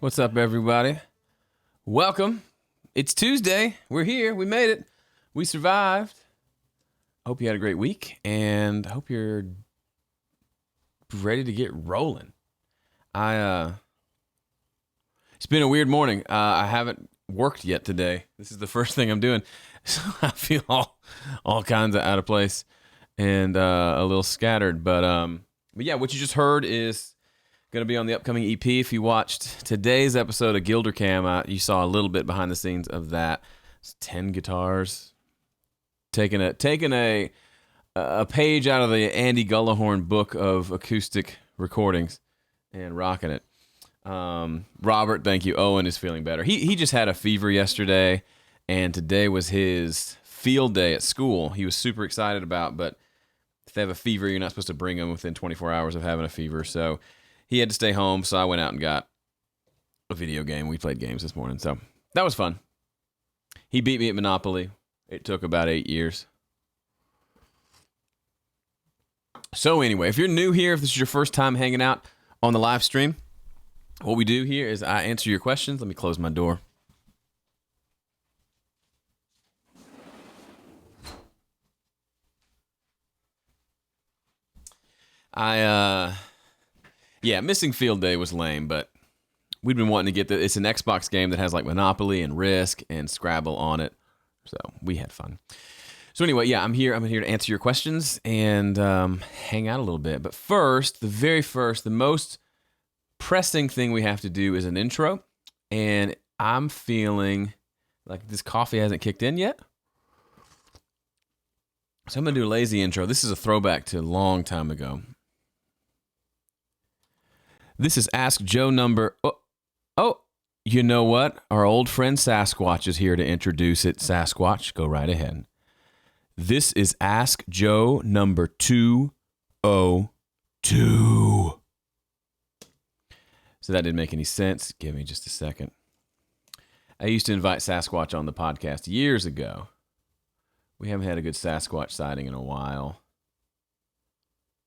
What's up, everybody? Welcome. It's Tuesday. We're here. We made it. We survived. Hope you had a great week, and I hope you're ready to get rolling. It's been a weird morning. I haven't worked yet today. This is the first thing I'm doing, so I feel all kinds of out of place and a little scattered. But yeah, what you just heard is going to be on the upcoming EP. If you watched today's episode of Gilder Cam, you saw a little bit behind the scenes of that. It's 10 guitars, taking a page out of the Andy Gullahorn book of acoustic recordings and rocking it. Robert, thank you. Owen is feeling better. He just had a fever yesterday, and today was his field day at school. He was super excited about, but if they have a fever, you're not supposed to bring them within 24 hours of having a fever. So he had to stay home, so I went out and got a video game. We played games this morning, so that was fun. He beat me at Monopoly. It took about 8 years. So anyway, if you're new here, if this is your first time hanging out on the live stream, what we do here is I answer your questions. Let me close my door. Yeah, missing field day was lame, but we'd been wanting to get it's an Xbox game that has like Monopoly and Risk and Scrabble on it. So we had fun. So anyway, yeah, I'm here to answer your questions and hang out a little bit. But first, the most pressing thing we have to do is an intro. And I'm feeling like this coffee hasn't kicked in yet. So I'm going to do a lazy intro. This is a throwback to a long time ago. This is Ask Joe number... Oh, you know what? Our old friend Sasquatch is here to introduce it. Sasquatch, go right ahead. This is Ask Joe number 202. So that didn't make any sense. Give me just a second. I used to invite Sasquatch on the podcast years ago. We haven't had a good Sasquatch sighting in a while.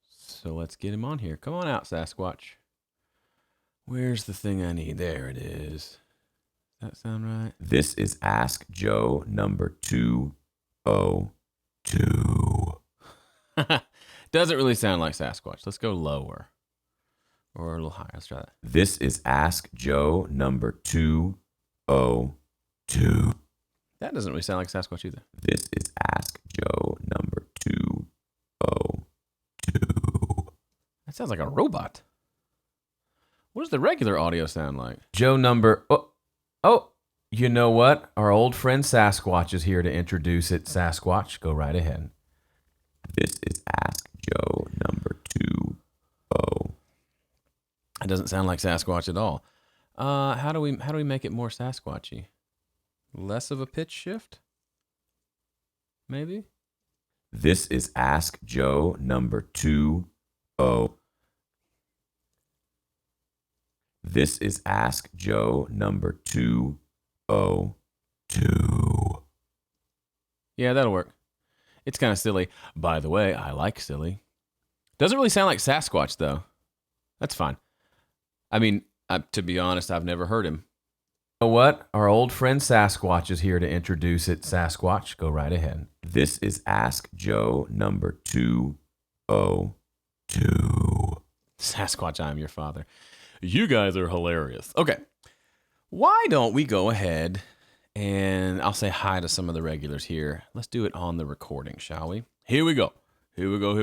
So let's get him on here. Come on out, Sasquatch. Where's the thing I need? There it is. Does that sound right? This is Ask Joe number 202. Doesn't really sound like Sasquatch. Let's go lower. Or a little higher. Let's try that. This is Ask Joe number 202. That doesn't really sound like Sasquatch either. This is Ask Joe number 202. That sounds like a robot. What does the regular audio sound like? Joe number... Oh, you know what? Our old friend Sasquatch is here to introduce it. Sasquatch, go right ahead. This is Ask Joe number 202. It doesn't sound like Sasquatch at all. How do we make it more Sasquatchy? Less of a pitch shift? Maybe? This is Ask Joe number 202. This is Ask Joe number 202. Yeah, that'll work. It's kind of silly. By the way, I like silly. Doesn't really sound like Sasquatch, though. That's fine. I mean, to be honest, I've never heard him. You know what? Our old friend Sasquatch is here to introduce it. Sasquatch, go right ahead. This is Ask Joe number 202. Sasquatch, I'm your father. You guys are hilarious. Okay. Why don't we go ahead and I'll say hi to some of the regulars here. Let's do it on the recording, shall we? Here we go. Here we go.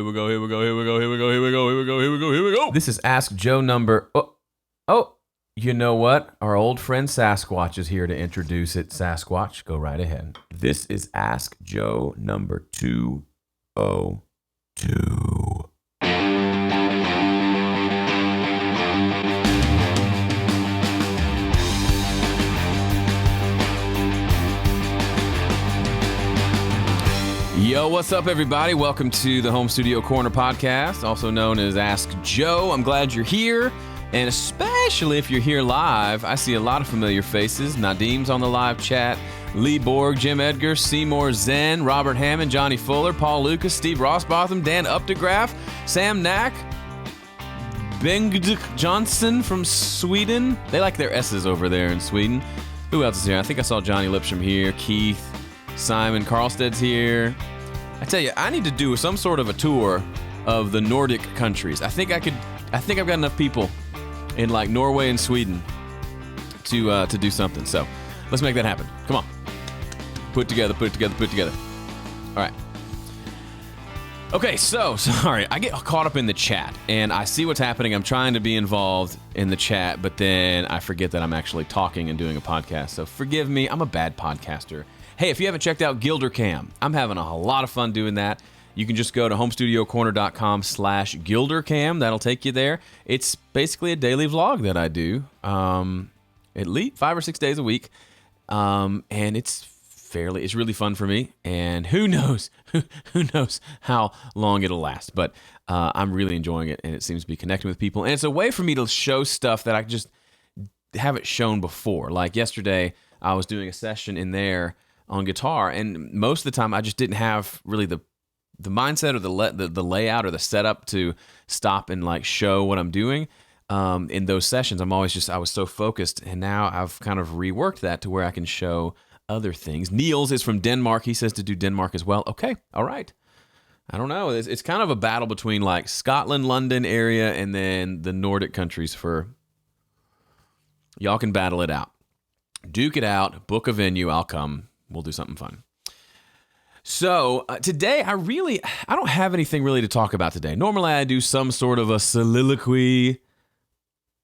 This is Ask Joe number... Oh, you know what? Our old friend Sasquatch is here to introduce it. Sasquatch, go right ahead. This is Ask Joe number 202. Yo, what's up, everybody? Welcome to the Home Studio Corner podcast, also known as Ask Joe. I'm glad you're here, and especially if you're here live. I see a lot of familiar faces. Nadim's on the live chat. Lee Borg, Jim Edgar, Seymour Zen, Robert Hammond, Johnny Fuller, Paul Lucas, Steve Rossbotham, Dan Updegraff, Sam Knack, Bengt Johnson from Sweden. They like their S's over there in Sweden. Who else is here? I think I saw Johnny Lipsham here. Keith, Simon Carlsted's here. I tell you, I need to do some sort of a tour of the Nordic countries. I think I've got enough people in like Norway and Sweden to do something. So let's make that happen. Come on. Put it together. All right. Okay, so sorry, I get caught up in the chat, and I see what's happening. I'm trying to be involved in the chat, but then I forget that I'm actually talking and doing a podcast. So forgive me, I'm a bad podcaster. Hey, if you haven't checked out Gilder Cam, I'm having a lot of fun doing that. You can just go to homestudiocorner.com/GilderCam. That'll take you there. It's basically a daily vlog that I do, at least 5 or 6 days a week, and it's really fun for me, and who knows how long it'll last, but I'm really enjoying it, and it seems to be connecting with people, and it's a way for me to show stuff that I just haven't shown before. Like yesterday, I was doing a session in there on guitar, and most of the time I just didn't have really the mindset or the layout or the setup to stop and like show what I'm doing. In those sessions, I was so focused, and now I've kind of reworked that to where I can show other things. Niels is from Denmark. He says to do Denmark as well. Okay, all right. I don't know. It's kind of a battle between like Scotland, London area, and then the Nordic countries. Y'all can battle it out. Duke it out. Book a venue. I'll come. We'll do something fun. So today, I don't have anything really to talk about today. Normally, I do some sort of a soliloquy,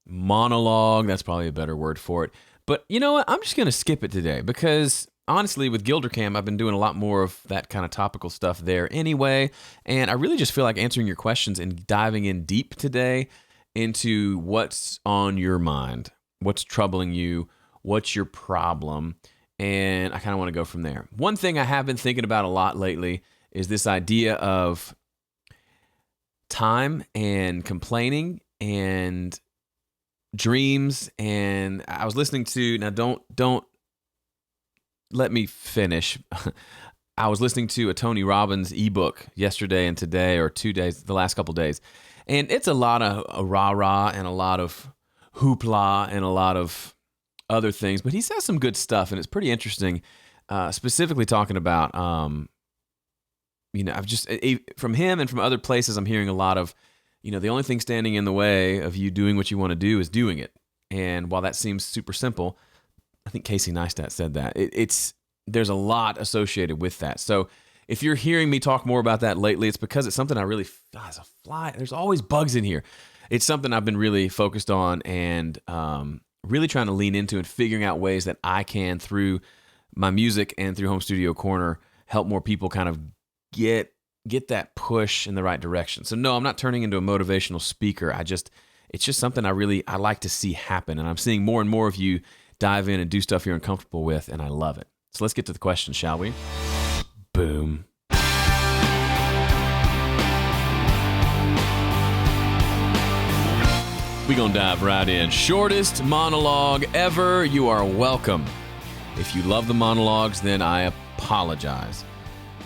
monologue. That's probably a better word for it. But you know what? I'm just going to skip it today because, honestly, with Gildercam, I've been doing a lot more of that kind of topical stuff there anyway, and I really just feel like answering your questions and diving in deep today into what's on your mind, what's troubling you, what's your problem, and I kind of want to go from there. One thing I have been thinking about a lot lately is this idea of time and complaining and dreams, and I was listening to, now don't let me finish. I was listening to a Tony Robbins ebook yesterday and today, or 2 days, the last couple days, and it's a lot of rah-rah and a lot of hoopla and a lot of other things, but he says some good stuff, and it's pretty interesting, specifically talking about, I've just, from him and from other places, I'm hearing a lot of, the only thing standing in the way of you doing what you want to do is doing it. And while that seems super simple, I think Casey Neistat said that. There's a lot associated with that. So if you're hearing me talk more about that lately, it's because it's something I really, as a fly, there's always bugs in here. It's something I've been really focused on and really trying to lean into and figuring out ways that I can, through my music and through Home Studio Corner, help more people kind of get that push in the right direction. So no, I'm not turning into a motivational speaker. It's just something I like to see happen. And I'm seeing more and more of you dive in and do stuff you're uncomfortable with, and I love it. So let's get to the question, shall we? Boom. We're going to dive right in. Shortest monologue ever. You are welcome. If you love the monologues, then I apologize.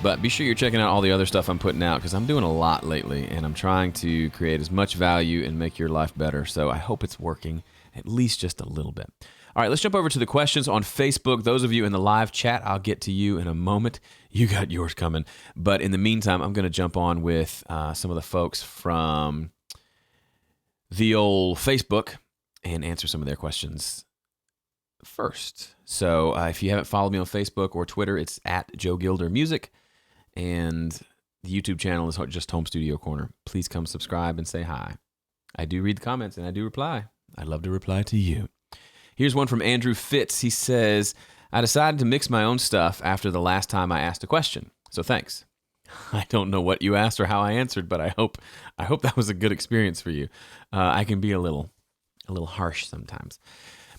But be sure you're checking out all the other stuff I'm putting out, because I'm doing a lot lately, and I'm trying to create as much value and make your life better. So I hope it's working at least just a little bit. All right, let's jump over to the questions on Facebook. Those of you in the live chat, I'll get to you in a moment. You got yours coming. But in the meantime, I'm going to jump on with some of the folks from the old Facebook and answer some of their questions first. So if you haven't followed me on Facebook or Twitter, it's at Joe Gilder Music. And the YouTube channel is just Home Studio Corner. Please come subscribe and say hi. I do read the comments and I do reply. I'd love to reply to you. Here's one from Andrew Fitz. He says, I decided to mix my own stuff after the last time I asked a question. So thanks. I don't know what you asked or how I answered, but I hope that was a good experience for you. I can be a little harsh sometimes.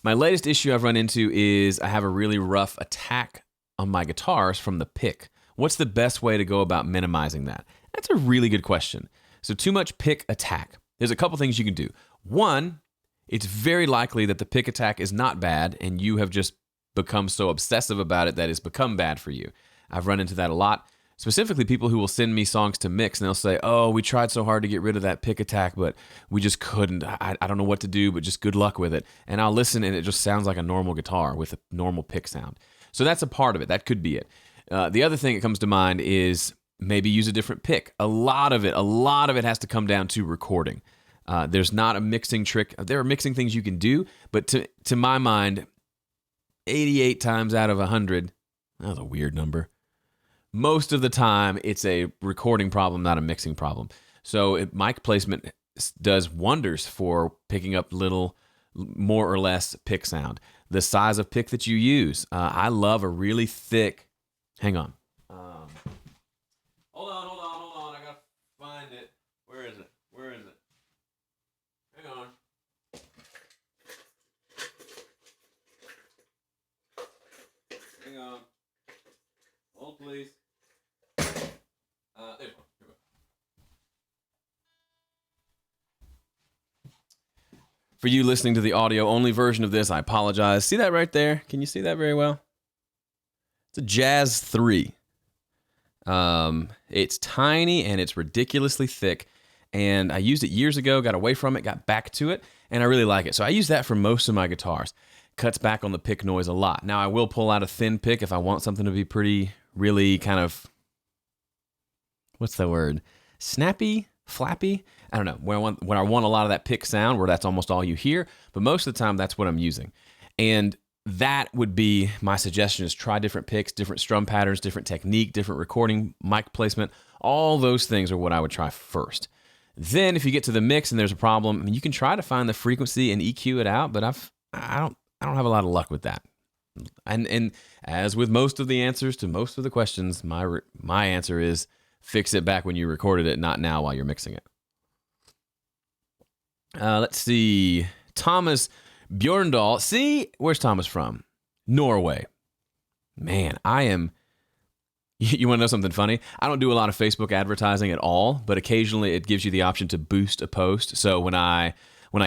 My latest issue I've run into is I have a really rough attack on my guitars from the pick. What's the best way to go about minimizing that? That's a really good question. So too much pick attack. There's a couple things you can do. One, it's very likely that the pick attack is not bad and you have just become so obsessive about it that it's become bad for you. I've run into that a lot. specifically people who will send me songs to mix, and they'll say, oh, we tried so hard to get rid of that pick attack, but we just couldn't. I don't know what to do, but just good luck with it. And I'll listen, and it just sounds like a normal guitar with a normal pick sound. So that's a part of it. That could be it. The other thing that comes to mind is maybe use a different pick. A lot of it has to come down to recording. There's not a mixing trick. There are mixing things you can do, but to my mind, 88 times out of 100, that was a weird number. Most of the time, it's a recording problem, not a mixing problem. So mic placement does wonders for picking up little more or less pick sound. The size of pick that you use. I love a really thick... Hang on. Hold on. I gotta find it. Where is it? Hang on. Hold, please. There we go. For you listening to the audio-only version of this, I apologize. See that right there? Can you see that very well? It's a Jazz 3. It's tiny and it's ridiculously thick. And I used it years ago, got away from it, got back to it, and I really like it. So I use that for most of my guitars. Cuts back on the pick noise a lot. Now, I will pull out a thin pick if I want something to be pretty, really kind of, what's the word? Snappy? Flappy? I don't know. When I want a lot of that pick sound where that's almost all you hear, but most of the time that's what I'm using. And that would be my suggestion, is try different picks, different strum patterns, different technique, different recording, mic placement. All those things are what I would try first. Then if you get to the mix and there's a problem, I mean, you can try to find the frequency and EQ it out, but I don't have a lot of luck with that. And as with most of the answers to most of the questions, my answer is fix it back when you recorded it, not now while you're mixing it. Let's see. Thomas Bjorndal. See, where's Thomas from? Norway. Man, you want to know something funny? I don't do a lot of Facebook advertising at all, but occasionally it gives you the option to boost a post. So when I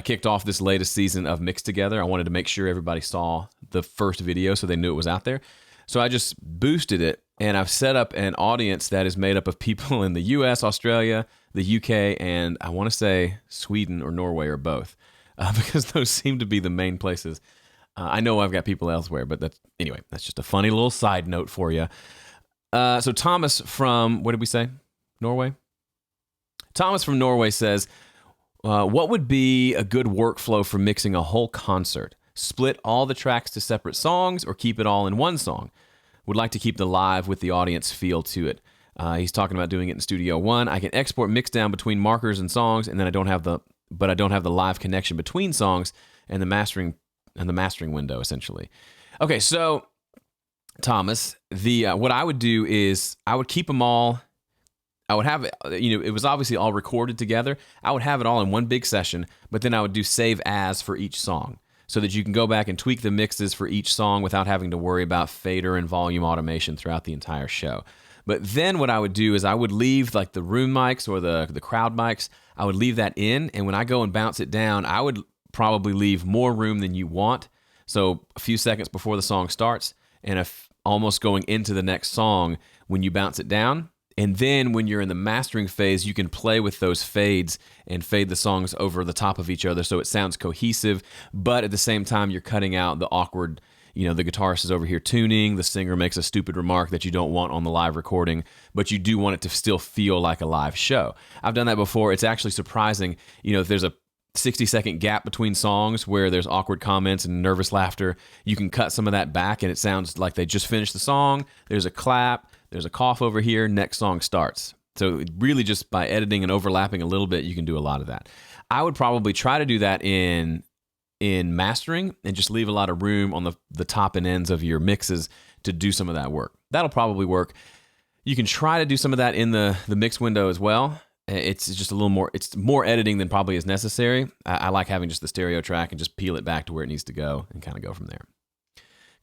kicked off this latest season of Mixed Together, I wanted to make sure everybody saw the first video so they knew it was out there. So I just boosted it, and I've set up an audience that is made up of people in the US, Australia, the UK, and I want to say Sweden or Norway or both, because those seem to be the main places. I know I've got people elsewhere, but that's just a funny little side note for you. So Thomas from, what did we say? Norway? Thomas from Norway says, what would be a good workflow for mixing a whole concert? Split all the tracks to separate songs or keep it all in one song? Would like to keep the live with the audience feel to it. He's talking about doing it in Studio One. I can export mix down between markers and songs, and then I don't have the live connection between songs and the mastering window, essentially. Okay, so Thomas, what I would do is I would keep them all. I would have it, it was obviously all recorded together. I would have it all in one big session, but then I would do save as for each song so that you can go back and tweak the mixes for each song without having to worry about fader and volume automation throughout the entire show. But then what I would do is I would leave like the room mics or the crowd mics, I would leave that in, and when I go and bounce it down, I would probably leave more room than you want. So a few seconds before the song starts, and almost going into the next song when you bounce it down. And then when you're in the mastering phase, you can play with those fades and fade the songs over the top of each other so it sounds cohesive, but at the same time, you're cutting out the awkward, the guitarist is over here tuning, the singer makes a stupid remark that you don't want on the live recording, but you do want it to still feel like a live show. I've done that before. It's actually surprising, if there's a 60-second gap between songs where there's awkward comments and nervous laughter, you can cut some of that back and it sounds like they just finished the song. There's a clap, there's a cough over here, next song starts. So really just by editing and overlapping a little bit, you can do a lot of that. I would probably try to do that in mastering and just leave a lot of room on the top and ends of your mixes to do some of that work. That'll probably work. You can try to do some of that in the mix window as well. It's just a little more, it's more editing than probably is necessary. I like having just the stereo track and just peel it back to where it needs to go and kind of go from there.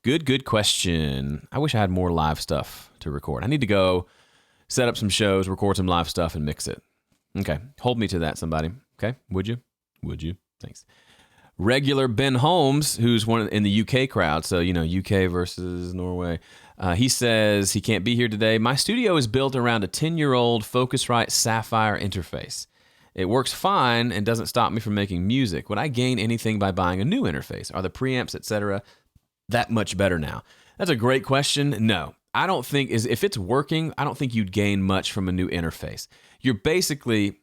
Good question. I wish I had more live stuff to record. I need to go set up some shows, record some live stuff, and mix it. Okay, hold me to that, somebody. Okay, would you? Thanks. Regular Ben Holmes, who's one in the UK crowd, so, UK versus Norway, he says he can't be here today. My studio is built around a 10-year-old Focusrite Sapphire interface. It works fine and doesn't stop me from making music. Would I gain anything by buying a new interface? Are the preamps, etc., that much better now? That's a great question. No, I don't think if it's working, I don't think you'd gain much from a new interface. You're basically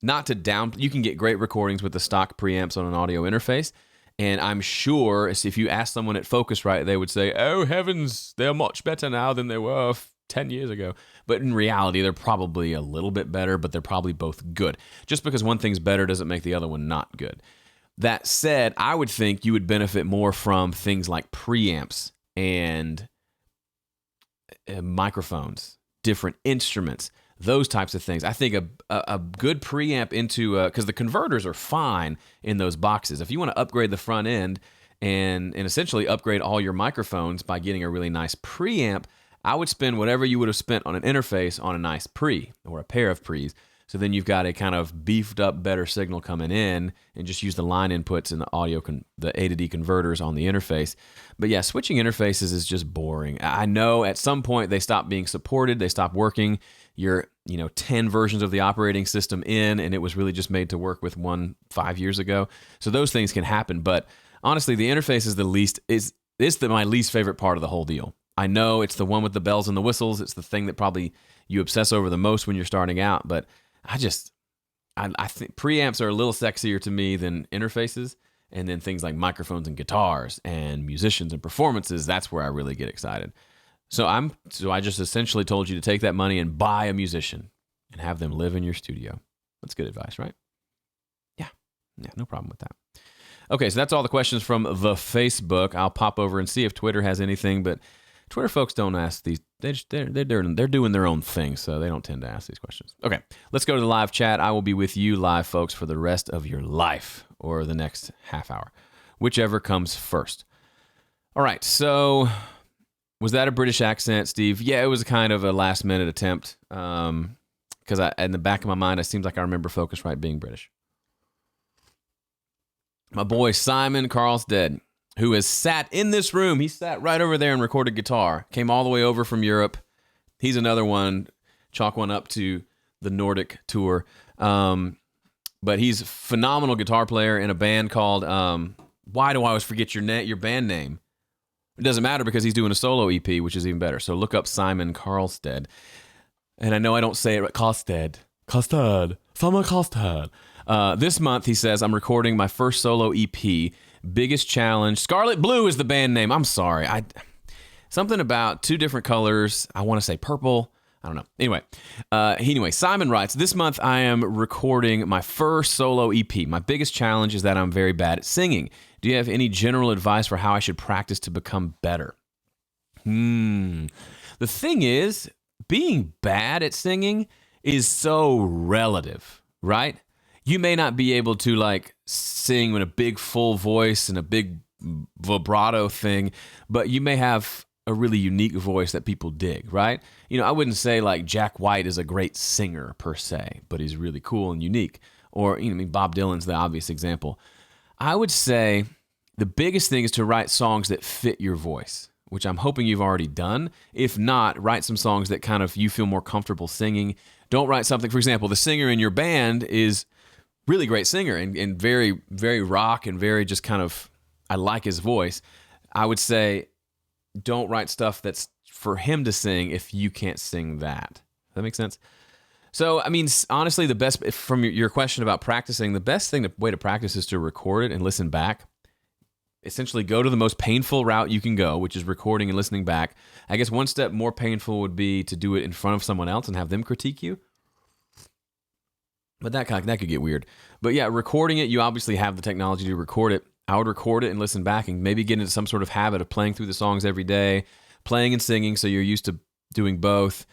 you can get great recordings with the stock preamps on an audio interface. And I'm sure if you ask someone at Focusrite, they would say, oh, heavens, they're much better now than they were 10 years ago. But in reality, they're probably a little bit better, but they're probably both good. Just because one thing's better doesn't make the other one not good. That said, I would think you would benefit more from things like preamps and microphones, different instruments, those types of things. I think a good preamp into because the converters are fine in those boxes. If you want to upgrade the front end and essentially upgrade all your microphones by getting a really nice preamp, I would spend whatever you would have spent on an interface on a nice pre or a pair of pre's. So then you've got a kind of beefed up, better signal coming in, and just use the line inputs and the A to D converters on the interface. But yeah, switching interfaces is just boring. I know at some point they stop being supported, they stop working. You're 10 versions of the operating system in, and it was really just made to work with one 5 years ago. So those things can happen. But honestly, the interface is my least favorite part of the whole deal. I know it's the one with the bells and the whistles. It's the thing that probably you obsess over the most when you're starting out, but I think preamps are a little sexier to me than interfaces, and then things like microphones and guitars and musicians and performances, that's where I really get excited. So I just essentially told you to take that money and buy a musician and have them live in your studio. That's good advice, right? Yeah, no problem with that. Okay, so that's all the questions from the Facebook. I'll pop over and see if Twitter has anything, but Twitter folks don't ask these. They're doing their own thing, so they don't tend to ask these questions. Okay, let's go to the live chat. I will be with you live, folks, for the rest of your life or the next half hour, whichever comes first. All right, so was that a British accent, Steve? Yeah, it was kind of a last-minute attempt because in the back of my mind, it seems like I remember Focusrite being British. My boy Simon Carlstead, who has sat in this room. He sat right over there and recorded guitar. Came all the way over from Europe. He's another one. Chalk one up to the Nordic tour. But he's a phenomenal guitar player in a band called, why do I always forget your band name? It doesn't matter because he's doing a solo EP, which is even better. So look up Simon Carlstead. And I know I don't say it right. Carlstead. Simon Carlstead. This month, he says, I'm recording my first solo EP. Biggest challenge. Scarlet Blue is the band name. I'm sorry. Something about two different colors. I want to say purple. I don't know. Anyway, Simon writes, this month I am recording my first solo EP. My biggest challenge is that I'm very bad at singing. Do you have any general advice for how I should practice to become better? The thing is, being bad at singing is so relative, right? You may not be able to sing with a big full voice and a big vibrato thing, but you may have a really unique voice that people dig, right? I wouldn't say Jack White is a great singer per se, but he's really cool and unique. Or, Bob Dylan's the obvious example. I would say the biggest thing is to write songs that fit your voice, which I'm hoping you've already done. If not, write some songs that kind of you feel more comfortable singing. Don't write something, for example, the singer in your band is really great singer and very, very rock and very just kind of, I like his voice. I would say don't write stuff that's for him to sing if you can't sing that. Does that make sense? So, honestly, the best, from your question about practicing, the best way to practice is to record it and listen back. Essentially, go to the most painful route you can go, which is recording and listening back. I guess one step more painful would be to do it in front of someone else and have them critique you. But that could get weird. But yeah, recording it, you obviously have the technology to record it. I would record it and listen back and maybe get into some sort of habit of playing through the songs every day, playing and singing so you're used to doing both.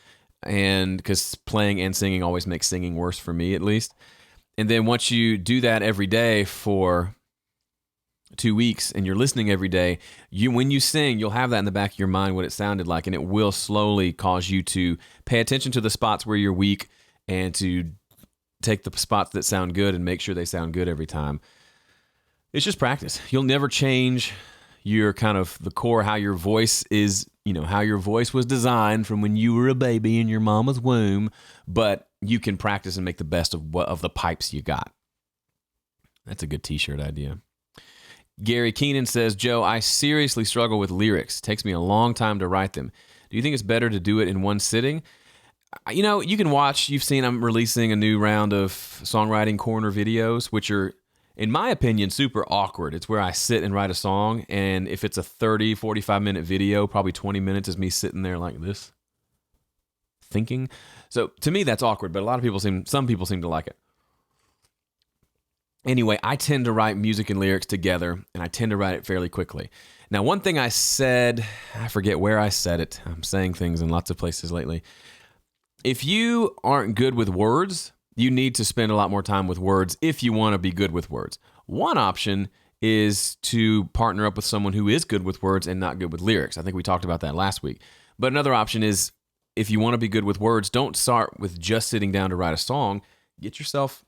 And because playing and singing always makes singing worse for me, at least. And then once you do that every day for 2 weeks and you're listening every day, when you sing, you'll have that in the back of your mind what it sounded like, and it will slowly cause you to pay attention to the spots where you're weak and to take the spots that sound good and make sure they sound good every time. It's just practice. You'll never change your kind of the core, how your voice is, how your voice was designed from when you were a baby in your mama's womb, but you can practice and make the best of the pipes you got. That's a good t-shirt idea. Gary Keenan says, Joe, I seriously struggle with lyrics. It takes me a long time to write them. Do you think it's better to do it in one sitting? You can watch, you've seen I'm releasing a new round of Songwriting Corner videos, which are, in my opinion, super awkward. It's where I sit and write a song, and if it's a 30, 45-minute video, probably 20 minutes is me sitting there like this, thinking. So to me, that's awkward, but some people seem to like it. Anyway, I tend to write music and lyrics together, and I tend to write it fairly quickly. Now, one thing I said, I forget where I said it. I'm saying things in lots of places lately. If you aren't good with words, you need to spend a lot more time with words if you want to be good with words. One option is to partner up with someone who is good with words and not good with lyrics. I think we talked about that last week. But another option is, if you want to be good with words, don't start with just sitting down to write a song. Get yourself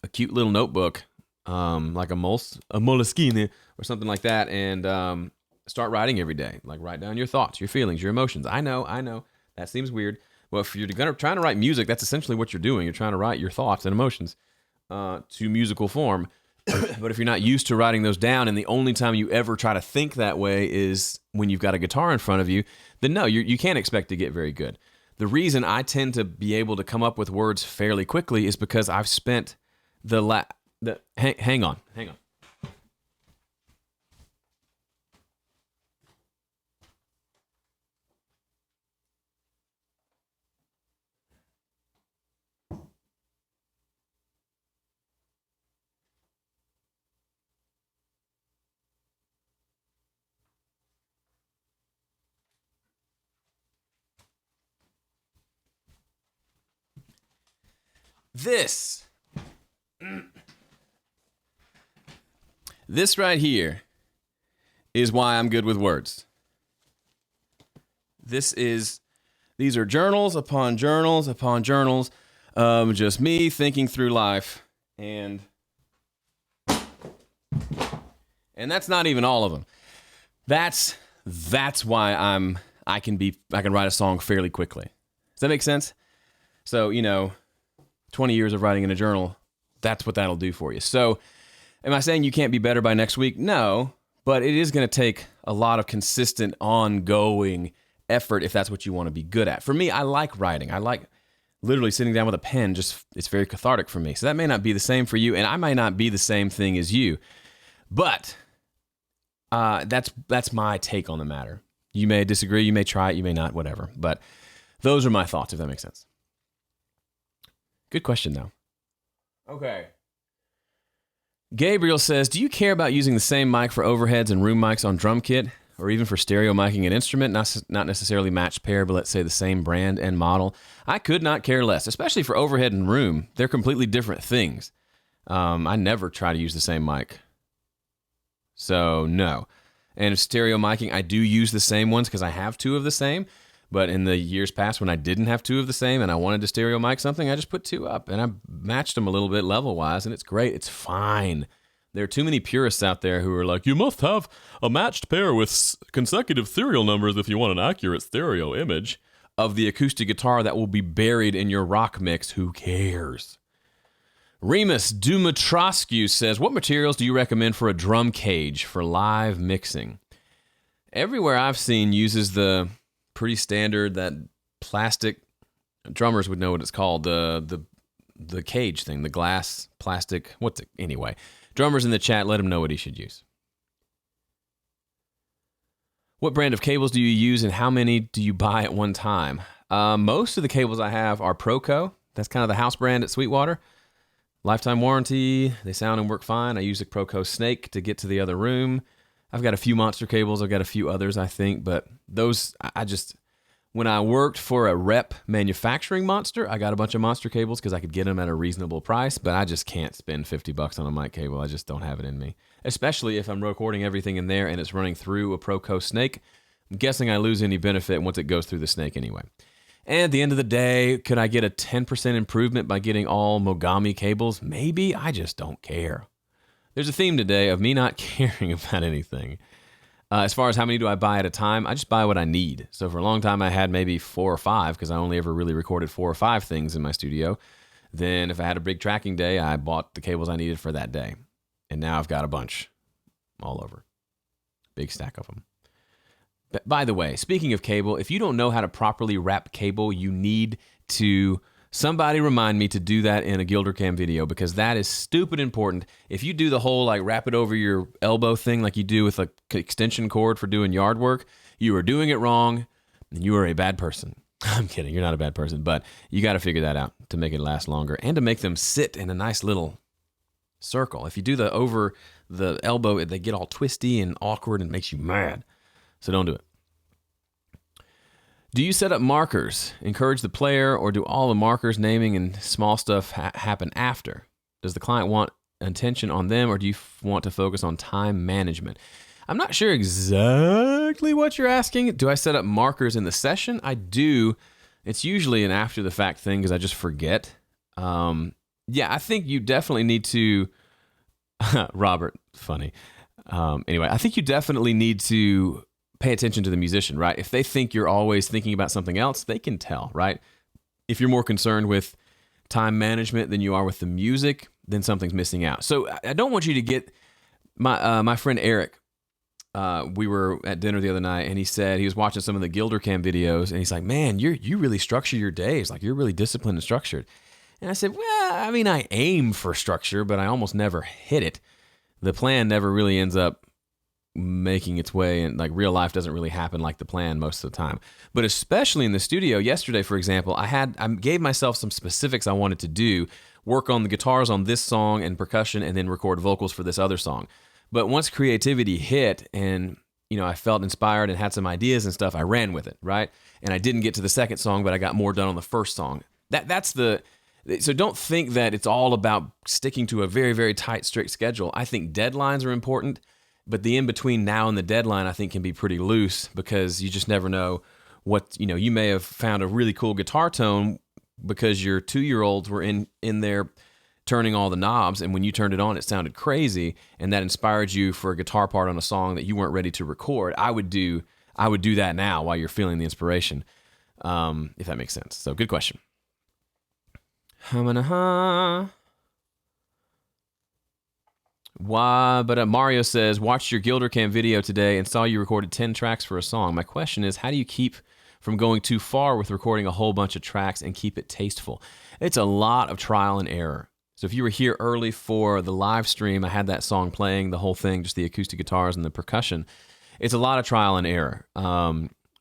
a cute little notebook, like a Moleskine or something like that, and start writing every day. Like, write down your thoughts, your feelings, your emotions. I know, that seems weird. Well, if you're trying to write music, that's essentially what you're doing. You're trying to write your thoughts and emotions to musical form. But if you're not used to writing those down, and the only time you ever try to think that way is when you've got a guitar in front of you, then no, you can't expect to get very good. The reason I tend to be able to come up with words fairly quickly is because I've spent hang on. This right here is why I'm good with words. These are journals upon journals upon journals of just me thinking through life, and that's not even all of them. That's why I can write a song fairly quickly. Does that make sense? So, 20 years of writing in a journal, that's what that'll do for you. So, am I saying you can't be better by next week? No, but it is going to take a lot of consistent, ongoing effort if that's what you want to be good at. For me, I like writing. I like literally sitting down with a pen. It's very cathartic for me. So that may not be the same for you, and I might not be the same thing as you. But that's my take on the matter. You may disagree, you may try it, you may not, whatever. But those are my thoughts, if that makes sense. Good question, though. Okay. Gabriel says, do you care about using the same mic for overheads and room mics on drum kit, or even for stereo miking an instrument? Not necessarily matched pair, but let's say the same brand and model. I could not care less, especially for overhead and room. They're completely different things. I never try to use the same mic. So, no. And stereo miking, I do use the same ones because I have two of the same. But in the years past when I didn't have two of the same and I wanted to stereo mic something, I just put two up and I matched them a little bit level-wise, and it's great. It's fine. There are too many purists out there who are like, you must have a matched pair with consecutive serial numbers if you want an accurate stereo image of the acoustic guitar that will be buried in your rock mix. Who cares? Remus Dumitroscu says, what materials do you recommend for a drum cage for live mixing? Everywhere I've seen uses the pretty standard, that plastic, drummers would know what it's called, the cage thing, the glass, plastic, anyway. Drummers in the chat, let him know what he should use. What brand of cables do you use and how many do you buy at one time? Most of the cables I have are Proco. That's kind of the house brand at Sweetwater. Lifetime warranty. They sound and work fine. I use the Proco Snake to get to the other room. I've got a few Monster cables. I've got a few others, I think. But those, when I worked for a rep manufacturing Monster, I got a bunch of Monster cables because I could get them at a reasonable price. But I just can't spend $50 on a mic cable. I just don't have it in me. Especially if I'm recording everything in there and it's running through a Proco Snake. I'm guessing I lose any benefit once it goes through the Snake anyway. And at the end of the day, could I get a 10% improvement by getting all Mogami cables? Maybe. I just don't care. There's a theme today of me not caring about anything. As far as how many do I buy at a time, I just buy what I need. So for a long time, I had maybe 4 or 5 because I only ever really recorded 4 or 5 things in my studio. Then if I had a big tracking day, I bought the cables I needed for that day. And now I've got a bunch all over. Big stack of them. But by the way, speaking of cable, if you don't know how to properly wrap cable, you need to... Somebody remind me to do that in a Gilder Cam video because that is stupid important. If you do the whole like wrap it over your elbow thing like you do with a extension cord for doing yard work, you are doing it wrong and you are a bad person. I'm kidding. You're not a bad person, but you got to figure that out to make it last longer and to make them sit in a nice little circle. If you do the over the elbow, they get all twisty and awkward and makes you mad. So don't do it. Do you set up markers, encourage the player, or do all the markers, naming, and small stuff happen after? Does the client want attention on them, or do you want to focus on time management? I'm not sure exactly what you're asking. Do I set up markers in the session? I do. It's usually an after-the-fact thing because I just forget. Yeah, I think you definitely need to... Robert, funny. Anyway, I think you definitely need to... pay attention to the musician, right? If they think you're always thinking about something else, they can tell, right? If you're more concerned with time management than you are with the music, then something's missing out. So I don't want you to get my friend Eric. We were at dinner the other night, and he said he was watching some of the Gilder Cam videos, and he's like, "Man, you really structure your days. Like you're really disciplined and structured." And I said, "Well, I mean, I aim for structure, but I almost never hit it. The plan never really ends up making its way, and like real life doesn't really happen like the plan most of the time. But especially in the studio yesterday, for example, I gave myself some specifics I wanted to do, work on the guitars on this song and percussion, and then record vocals for this other song. But once creativity hit and I felt inspired and had some ideas and stuff, I ran with it, right? And I didn't get to the second song, but I got more done on the first song. So don't think that it's all about sticking to a very, very tight, strict schedule. I think deadlines are important. But the in-between now and the deadline, I think, can be pretty loose because you just never know what, you may have found a really cool guitar tone because your 2-year-olds were in there turning all the knobs, and when you turned it on, it sounded crazy, and that inspired you for a guitar part on a song that you weren't ready to record. I would do that now while you're feeling the inspiration, if that makes sense. So good question. Why? But Mario says, watched your Gilder Cam video today and saw you recorded 10 tracks for a song. My question is, how do you keep from going too far with recording a whole bunch of tracks and keep it tasteful? It's a lot of trial and error. So if you were here early for the live stream, I had that song playing, the whole thing, just the acoustic guitars and the percussion. It's a lot of trial and error.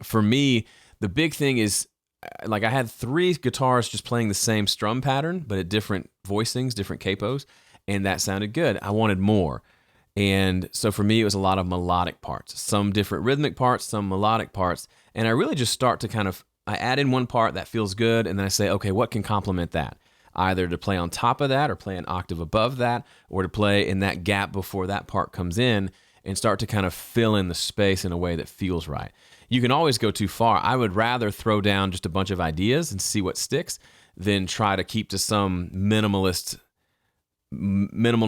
For me, the big thing is, like I had 3 guitars just playing the same strum pattern, but at different voicings, different capos. And that sounded good. I wanted more. And so for me, it was a lot of melodic parts, some different rhythmic parts, some melodic parts. And I really just start to I add in one part that feels good. And then I say, okay, what can complement that? Either to play on top of that or play an octave above that, or to play in that gap before that part comes in and start to kind of fill in the space in a way that feels right. You can always go too far. I would rather throw down just a bunch of ideas and see what sticks than try to keep to some minimal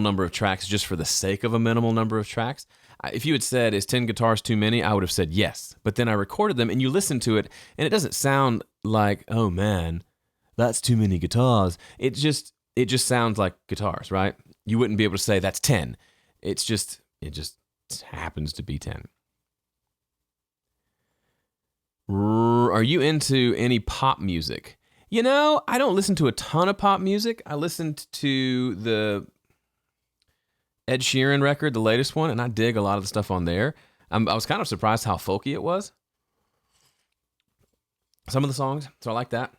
number of tracks just for the sake of a minimal number of tracks. If you had said, is 10 guitars too many? I would have said yes. But then I recorded them and you listen to it and it doesn't sound like, oh man, that's too many guitars. It just sounds like guitars, right? You wouldn't be able to say that's 10. It just happens to be 10. Are you into any pop music? I don't listen to a ton of pop music. I listened to the Ed Sheeran record, the latest one, and I dig a lot of the stuff on there. I was kind of surprised how folky it was. Some of the songs, so I like that.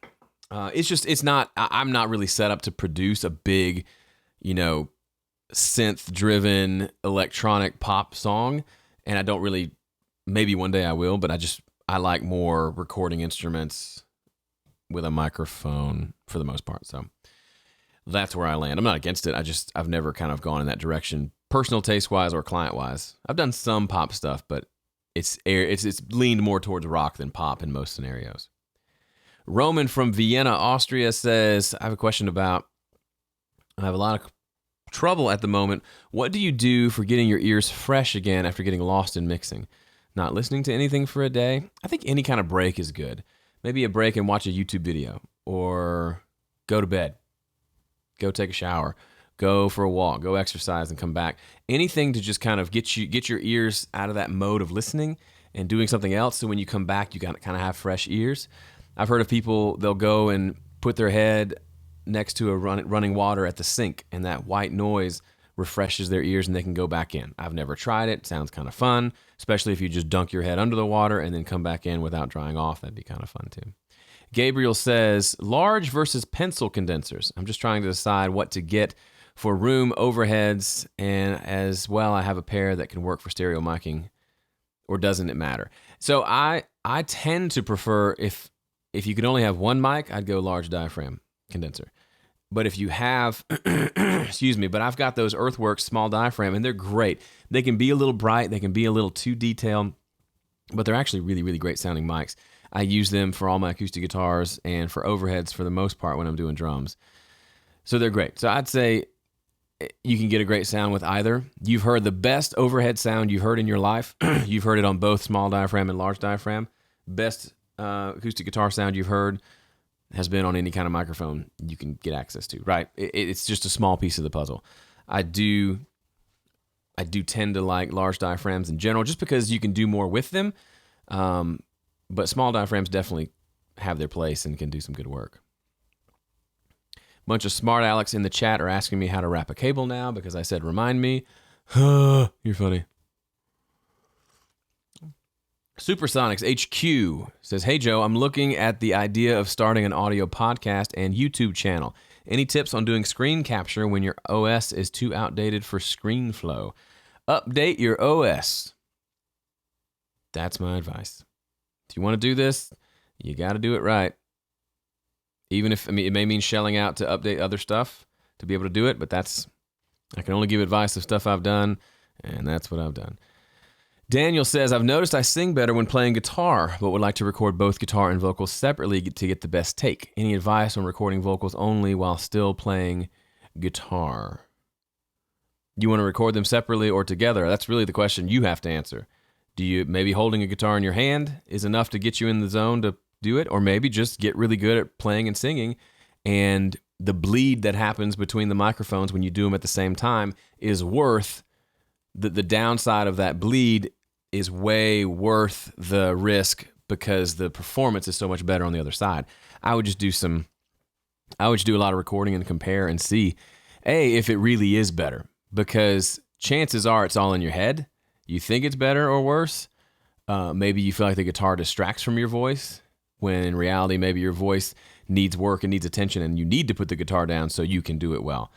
I'm not really set up to produce a big, synth-driven electronic pop song, and I don't really, maybe one day I will, but I like more recording instruments with a microphone for the most part. So that's where I land. I'm not against it. I've never kind of gone in that direction, personal taste wise or client wise. I've done some pop stuff, but it's leaned more towards rock than pop in most scenarios. Roman from Vienna, Austria says, I have a lot of trouble at the moment. What do you do for getting your ears fresh again after getting lost in mixing? Not listening to anything for a day? I think any kind of break is good. Maybe a break and watch a YouTube video, or go to bed, go take a shower, go for a walk, go exercise and come back. Anything to just kind of get your ears out of that mode of listening and doing something else, so when you come back, you kind of have fresh ears. I've heard of people, they'll go and put their head next to a running water at the sink, and that white noise refreshes their ears and they can go back in. I've never tried it. Sounds kind of fun, especially if you just dunk your head under the water and then come back in without drying off. That'd be kind of fun too. Gabriel says, large versus pencil condensers. I'm just trying to decide what to get for room overheads, and as well, I have a pair that can work for stereo miking, or doesn't it matter? So I tend to prefer, if you could only have one mic, I'd go large diaphragm condenser. But if you have, excuse me, but I've got those Earthworks small diaphragm, and they're great. They can be a little bright, they can be a little too detailed, but they're actually really, really great sounding mics. I use them for all my acoustic guitars and for overheads for the most part when I'm doing drums. So they're great. So I'd say you can get a great sound with either. You've heard the best overhead sound you've heard in your life. You've heard it on both small diaphragm and large diaphragm. Best acoustic guitar sound you've heard has been on any kind of microphone you can get access to, right? It's just a small piece of the puzzle. I do tend to like large diaphragms in general, just because you can do more with them. But small diaphragms definitely have their place and can do some good work. Bunch of smart Alex in the chat are asking me how to wrap a cable now because I said, remind me. You're funny. Supersonics HQ says, hey Joe, I'm looking at the idea of starting an audio podcast and YouTube channel. Any tips on doing screen capture when your OS is too outdated for ScreenFlow? Update your OS. That's my advice. If you want to do this, you got to do it right. Even if, it may mean shelling out to update other stuff to be able to do it, but I can only give advice of stuff I've done, and that's what I've done. Daniel says, I've noticed I sing better when playing guitar, but would like to record both guitar and vocals separately to get the best take. Any advice on recording vocals only while still playing guitar? You want to record them separately or together? That's really the question you have to answer. Do you, maybe holding a guitar in your hand is enough to get you in the zone to do it? Or maybe just get really good at playing and singing, and the bleed that happens between the microphones when you do them at the same time is worth the downside of that bleed is way worth the risk because the performance is so much better on the other side. I would do a lot of recording and compare and see, if it really is better, because chances are it's all in your head. You think it's better or worse. Maybe you feel like the guitar distracts from your voice, when in reality, maybe your voice needs work and needs attention, and you need to put the guitar down so you can do it well.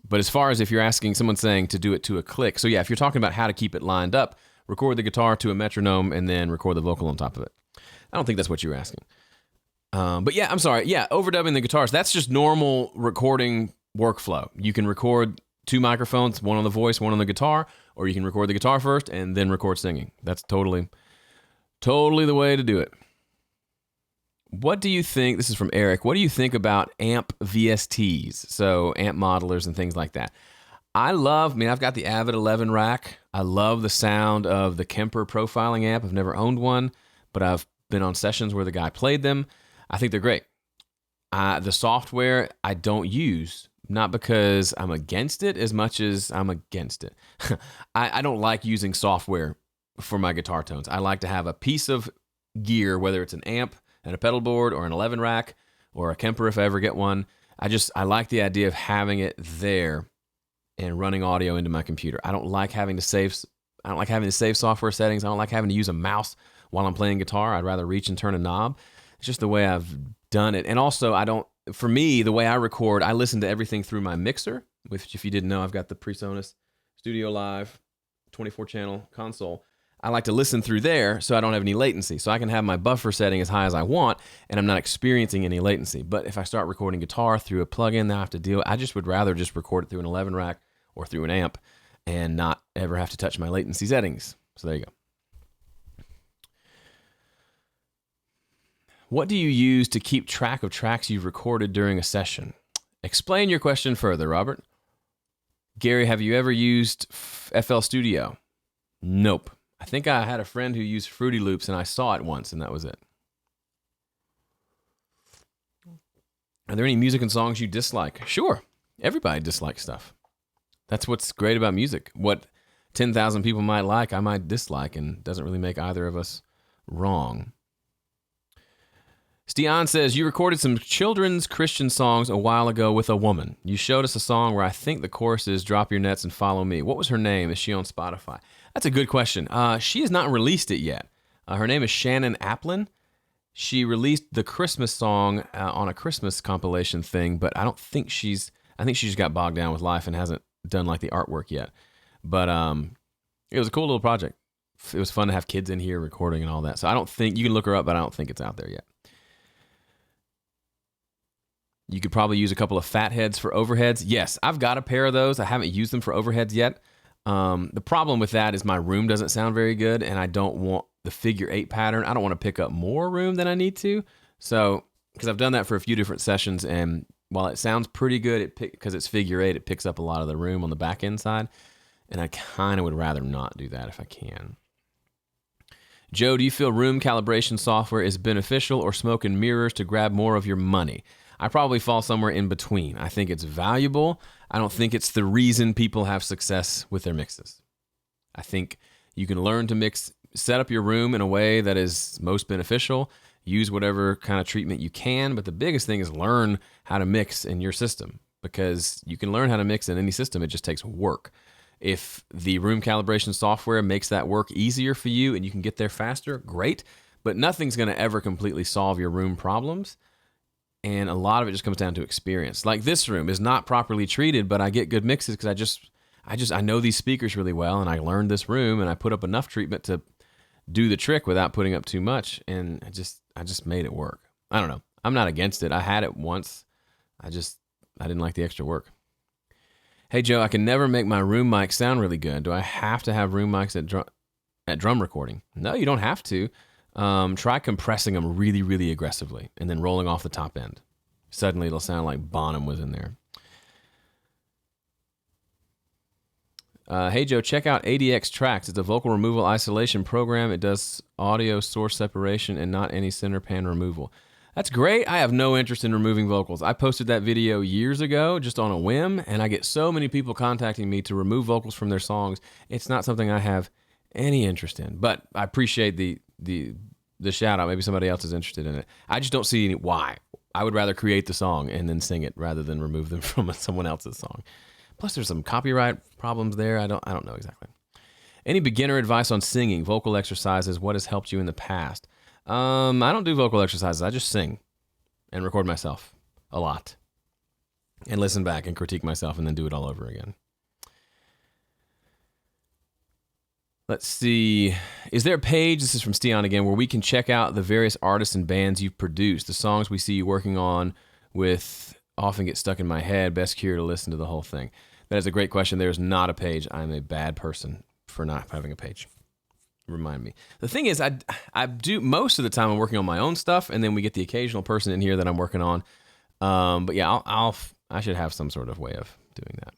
But as far as if you're asking someone saying to do it to a click, so yeah, if you're talking about how to keep it lined up, record the guitar to a metronome and then record the vocal on top of it. I don't think that's what you were asking. But yeah, I'm sorry. Yeah, overdubbing the guitars, that's just normal recording workflow. You can record two microphones, one on the voice, one on the guitar, or you can record the guitar first and then record singing. That's totally the way to do it. What do you think, this is from Eric, what do you think about amp VSTs? So amp modelers and things like that. I've got the Avid 11 rack. I love the sound of the Kemper profiling amp. I've never owned one, but I've been on sessions where the guy played them. I think they're great. The software I don't use, not because I'm against it as much as I'm against it. I don't like using software for my guitar tones. I like to have a piece of gear, whether it's an amp and a pedal board or an 11 rack or a Kemper if I ever get one. I like the idea of having it there and running audio into my computer. I don't like having to save software settings. I don't like having to use a mouse while I'm playing guitar. I'd rather reach and turn a knob. It's just the way I've done it. And also for me, the way I record, I listen to everything through my mixer, which if you didn't know, I've got the PreSonus Studio Live 24 channel console. I like to listen through there so I don't have any latency. So I can have my buffer setting as high as I want and I'm not experiencing any latency. But if I start recording guitar through a plugin that I have to deal with, I just would rather just record it through an 11 rack or through an amp and not ever have to touch my latency settings. So there you go. What do you use to keep track of tracks you've recorded during a session? Explain your question further, Robert. Gary, have you ever used FL Studio? Nope. I think I had a friend who used Fruity Loops, and I saw it once, and that was it. Are there any music and songs you dislike? Sure. Everybody dislikes stuff. That's what's great about music. What 10,000 people might like, I might dislike, and doesn't really make either of us wrong. Stian says, you recorded some children's Christian songs a while ago with a woman. You showed us a song where I think the chorus is drop your nets and follow me. What was her name? Is she on Spotify? That's a good question. She has not released it yet. Her name is Shannon Applin. She released the Christmas song on a Christmas compilation thing, but I think she just got bogged down with life and hasn't done like the artwork yet. But it was a cool little project. It was fun to have kids in here recording and all that. So I don't think, you can look her up, but I don't think it's out there yet. You could probably use a couple of fat heads for overheads. Yes, I've got a pair of those. I haven't used them for overheads yet. The problem with that is my room doesn't sound very good, and I don't want the figure 8 pattern. I don't want to pick up more room than I need to. So, because I've done that for a few different sessions, and while it sounds pretty good, because it's figure 8, it picks up a lot of the room on the back end side, and I kind of would rather not do that if I can. Joe, do you feel room calibration software is beneficial or smoke and mirrors to grab more of your money? I probably fall somewhere in between. I think it's valuable. I don't think it's the reason people have success with their mixes. I think you can learn to mix, set up your room in a way that is most beneficial, use whatever kind of treatment you can, but the biggest thing is learn how to mix in your system, because you can learn how to mix in any system. It just takes work. If the room calibration software makes that work easier for you and you can get there faster, great, but nothing's going to ever completely solve your room problems. And a lot of it just comes down to experience. Like this room is not properly treated, but I get good mixes because I know these speakers really well, and I learned this room, and I put up enough treatment to do the trick without putting up too much, and I just made it work. I don't know. I'm not against it. I had it once. I didn't like the extra work. Hey Joe, I can never make my room mic sound really good. Do I have to have room mics at drum recording? No, you don't have to. Try compressing them really, really aggressively and then rolling off the top end. Suddenly it'll sound like Bonham was in there. Hey Joe, check out ADX Tracks. It's a vocal removal isolation program. It does audio source separation and not any center pan removal. That's great. I have no interest in removing vocals. I posted that video years ago just on a whim, and I get so many people contacting me to remove vocals from their songs. It's not something I have any interest in, but I appreciate the shout out. Maybe somebody else is interested in it. I just don't see any why. I would rather create the song and then sing it rather than remove them from someone else's song. Plus there's some copyright problems there. I don't know exactly. Any beginner advice on singing, vocal exercises, what has helped you in the past? I don't do vocal exercises. I just sing and record myself a lot and listen back and critique myself and then do it all over again. Let's see. Is there a page, this is from Stian again, where we can check out the various artists and bands you've produced? The songs we see you working on with often get stuck in my head. Best cure to listen to the whole thing. That is a great question. There's not a page. I'm a bad person for not having a page. Remind me. The thing is, I do most of the time I'm working on my own stuff, and then we get the occasional person in here that I'm working on. But yeah, I should have some sort of way of doing that.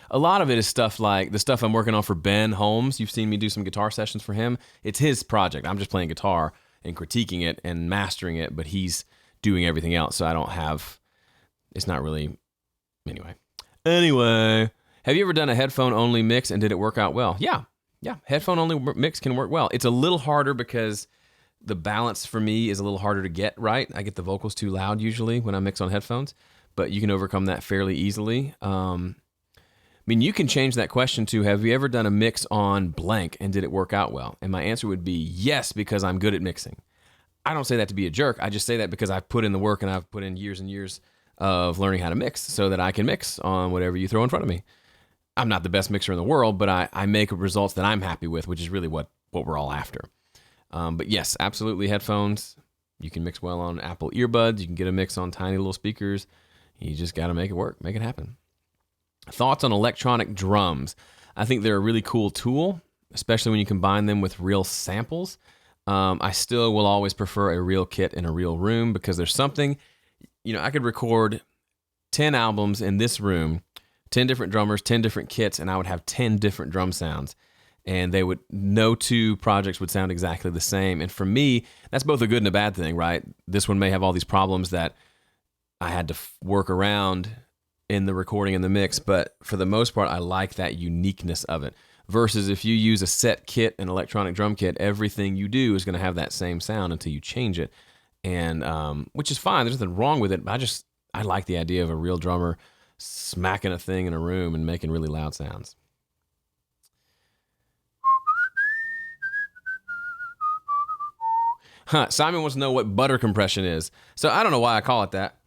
A lot of it is stuff like the stuff I'm working on for Ben Holmes. You've seen me do some guitar sessions for him. It's his project. I'm just playing guitar and critiquing it and mastering it, but he's doing everything else. So I don't have, it's not really, Anyway, have you ever done a headphone only mix and did it work out well? Yeah. Headphone only mix can work well. It's a little harder because the balance for me is a little harder to get right. I get the vocals too loud usually when I mix on headphones, but you can overcome that fairly easily. You can change that question to, have you ever done a mix on blank and did it work out well? And my answer would be yes, because I'm good at mixing. I don't say that to be a jerk. I just say that because I've put in the work and I've put in years and years of learning how to mix so that I can mix on whatever you throw in front of me. I'm not the best mixer in the world, but I make results that I'm happy with, which is really what we're all after. But yes, absolutely headphones. You can mix well on Apple earbuds. You can get a mix on tiny little speakers. You just got to make it work, make it happen. Thoughts on electronic drums? I think they're a really cool tool, especially when you combine them with real samples. I still will always prefer a real kit in a real room because there's something, I could record 10 albums in this room, 10 different drummers, 10 different kits, and I would have 10 different drum sounds. And no two projects would sound exactly the same. And for me, that's both a good and a bad thing, right? This one may have all these problems that I had to work around in the recording and the mix, but for the most part, I like that uniqueness of it. Versus if you use a set kit, an electronic drum kit, everything you do is going to have that same sound until you change it. And which is fine. There's nothing wrong with it. But I like the idea of a real drummer smacking a thing in a room and making really loud sounds. Simon wants to know what butter compression is. So I don't know why I call it that.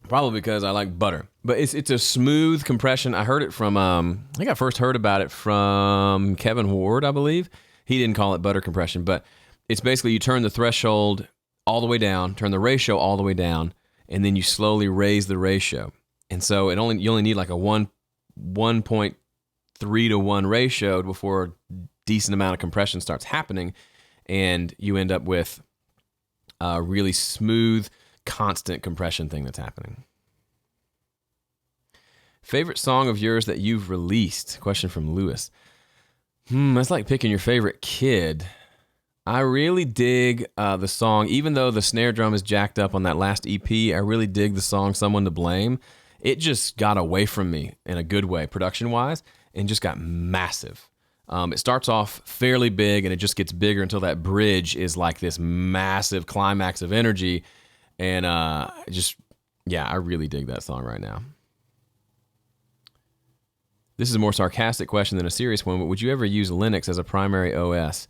Probably because I like butter. But it's a smooth compression. I heard it from, I think I first heard about it from Kevin Ward, I believe. He didn't call it butter compression, but it's basically you turn the threshold all the way down, turn the ratio all the way down, and then you slowly raise the ratio. And so you only need like a 1.3 to 1 ratio before a decent amount of compression starts happening. And you end up with a really smooth, constant compression thing that's happening. Favorite song of yours that you've released? Question from Lewis. That's like picking your favorite kid. I really dig the song, even though the snare drum is jacked up on that last EP, I really dig the song Someone to Blame. It just got away from me in a good way, production-wise, and just got massive. It starts off fairly big, and it just gets bigger until that bridge is like this massive climax of energy. And I really dig that song right now. This is a more sarcastic question than a serious one, but would you ever use Linux as a primary OS?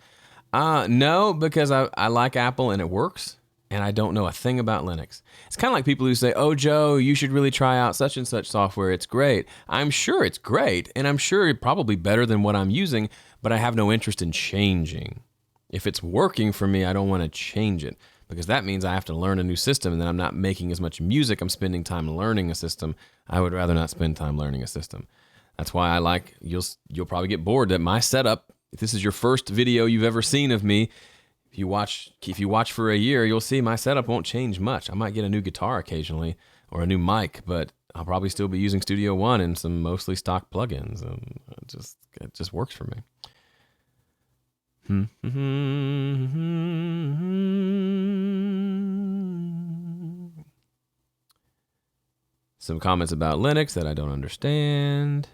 No, because I like Apple and it works, and I don't know a thing about Linux. It's kind of like people who say, oh, Joe, you should really try out such and such software. It's great. I'm sure it's great, and I'm sure it's probably better than what I'm using, but I have no interest in changing. If it's working for me, I don't want to change it, because that means I have to learn a new system, and then I'm not making as much music. I'm spending time learning a system. I would rather not spend time learning a system. That's why you'll probably get bored that my setup, if this is your first video you've ever seen of me, if you watch for a year, you'll see my setup won't change much. I might get a new guitar occasionally or a new mic, but I'll probably still be using Studio One and some mostly stock plugins. And it just works for me. Some comments about Linux that I don't understand.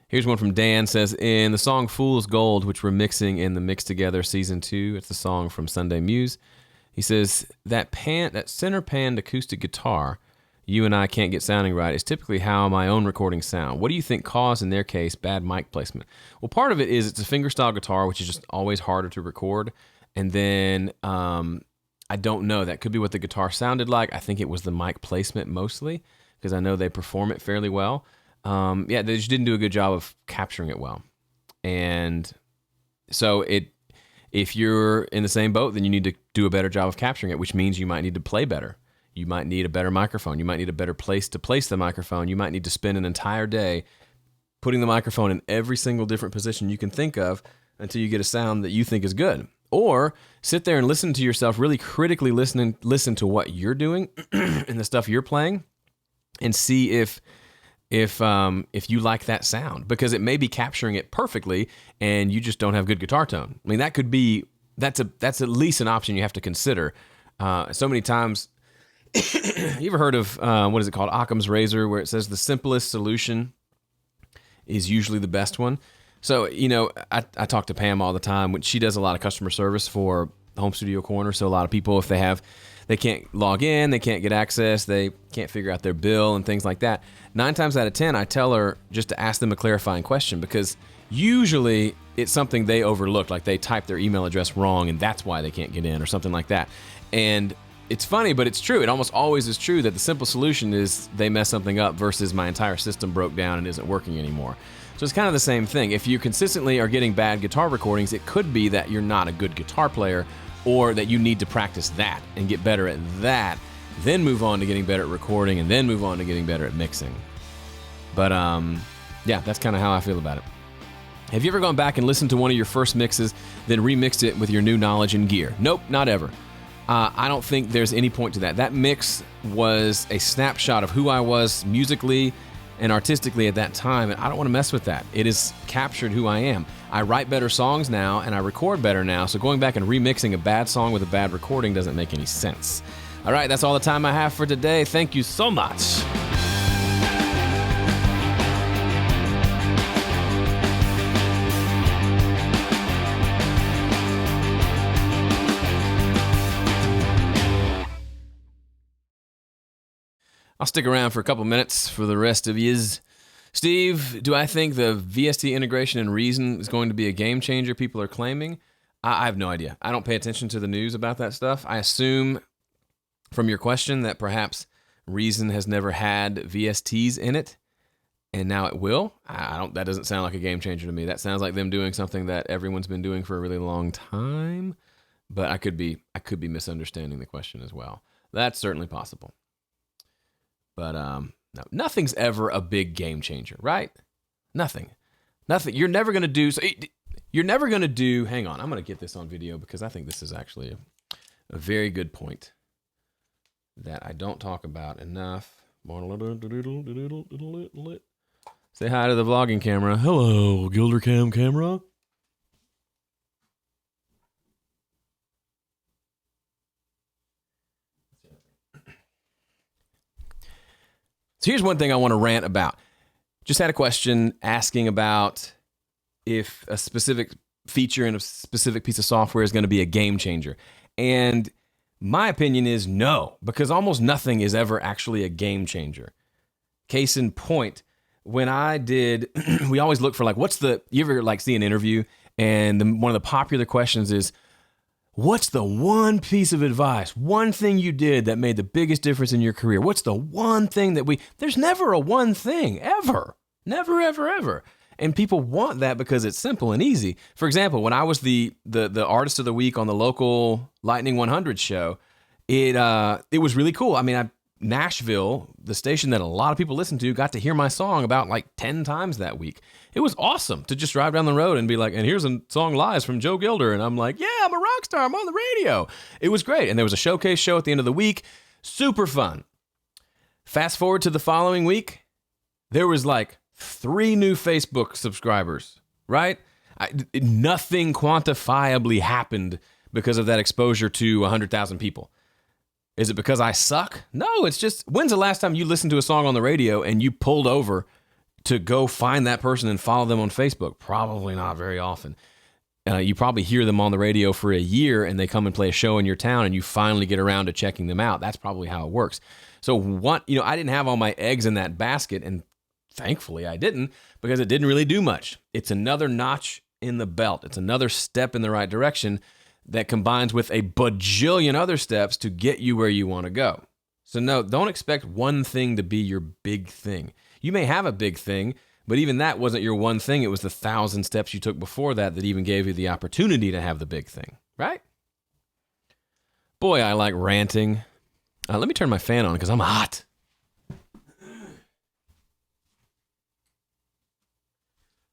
Here's one from Dan. Says, in the song Fool's Gold, which we're mixing in the Mix Together Season 2, it's the song from Sunday Muse. He says, that center panned acoustic guitar you and I can't get sounding right is typically how my own recordings sound. What do you think caused, in their case, bad mic placement? Well, part of it is it's a fingerstyle guitar, which is just always harder to record. And then I don't know. That could be what the guitar sounded like. I think it was the mic placement mostly, because I know they perform it fairly well. They just didn't do a good job of capturing it well. And so if you're in the same boat, then you need to do a better job of capturing it, which means you might need to play better. You might need a better microphone. You might need a better place to place the microphone. You might need to spend an entire day putting the microphone in every single different position you can think of until you get a sound that you think is good. Or sit there and listen to yourself, really critically listen to what you're doing and the stuff you're playing, and see if you like that sound, because it may be capturing it perfectly and you just don't have good guitar tone. I mean, that's at least an option you have to consider. So many times, you ever heard of what is it called, Occam's razor, where it says the simplest solution is usually the best one? So, I talk to Pam all the time. When she does a lot of customer service for Home Studio Corner. So a lot of people, if they can't log in, they can't get access, they can't figure out their bill and things like that, 9 times out of 10, I tell her just to ask them a clarifying question, because usually it's something they overlooked, like they typed their email address wrong and that's why they can't get in or something like that. And it's funny, but it's true. It almost always is true that the simple solution is they mess something up versus my entire system broke down and isn't working anymore. So it's kind of the same thing. If you consistently are getting bad guitar recordings, it could be that you're not a good guitar player, or that you need to practice that and get better at that, then move on to getting better at recording, and then move on to getting better at mixing. But that's kind of how I feel about it. Have you ever gone back and listened to one of your first mixes, then remixed it with your new knowledge and gear? Nope, not ever. I don't think there's any point to that. That mix was a snapshot of who I was musically and artistically at that time, and I don't want to mess with that. It has captured who I am. I write better songs now, and I record better now, so going back and remixing a bad song with a bad recording doesn't make any sense. All right, that's all the time I have for today. Thank you so much. I'll stick around for a couple minutes for the rest of yous. Steve, do I think the VST integration in Reason is going to be a game changer people are claiming? I have no idea. I don't pay attention to the news about that stuff. I assume from your question that perhaps Reason has never had VSTs in it, and now it will. That doesn't sound like a game changer to me. That sounds like them doing something that everyone's been doing for a really long time, but I could be misunderstanding the question as well. That's certainly possible. But no, nothing's ever a big game changer, right? Nothing. You're never going to do. So you're never going to do. Hang on, I'm going to get this on video because I think this is actually a very good point that I don't talk about enough. Say hi to the vlogging camera. Hello, Gilder camera. So here's one thing I want to rant about. Just had a question asking about if a specific feature in a specific piece of software is going to be a game changer. And my opinion is no, because almost nothing is ever actually a game changer. Case in point, when I did, we always look for you ever see an interview and one of the popular questions is, what's the one piece of advice, one thing you did that made the biggest difference in your career? What's the one thing there's never a one thing, ever. Never, ever, ever. And people want that because it's simple and easy. For example, when I was the artist of the week on the local Lightning 100 show, it was really cool. I mean, Nashville, the station that a lot of people listen to, got to hear my song about 10 times that week. It was awesome to just drive down the road and be like, and here's a song Lies from Joe Gilder. And I'm like, yeah, I'm a rock star. I'm on the radio. It was great. And there was a showcase show at the end of the week. Super fun. Fast forward to the following week, there was 3 new Facebook subscribers, right? Nothing quantifiably happened because of that exposure to 100,000 people. Is it because I suck? No, it's just, when's the last time you listened to a song on the radio and you pulled over to go find that person and follow them on Facebook? Probably not very often. You probably hear them on the radio for a year and they come and play a show in your town and you finally get around to checking them out. That's probably how it works. So I didn't have all my eggs in that basket, and thankfully I didn't, because it didn't really do much. It's another notch in the belt. It's another step in the right direction that combines with a bajillion other steps to get you where you want to go. So no, don't expect one thing to be your big thing. You may have a big thing, but even that wasn't your one thing. It was the 1,000 steps you took before that even gave you the opportunity to have the big thing, right? Boy, I like ranting. Let me turn my fan on because I'm hot.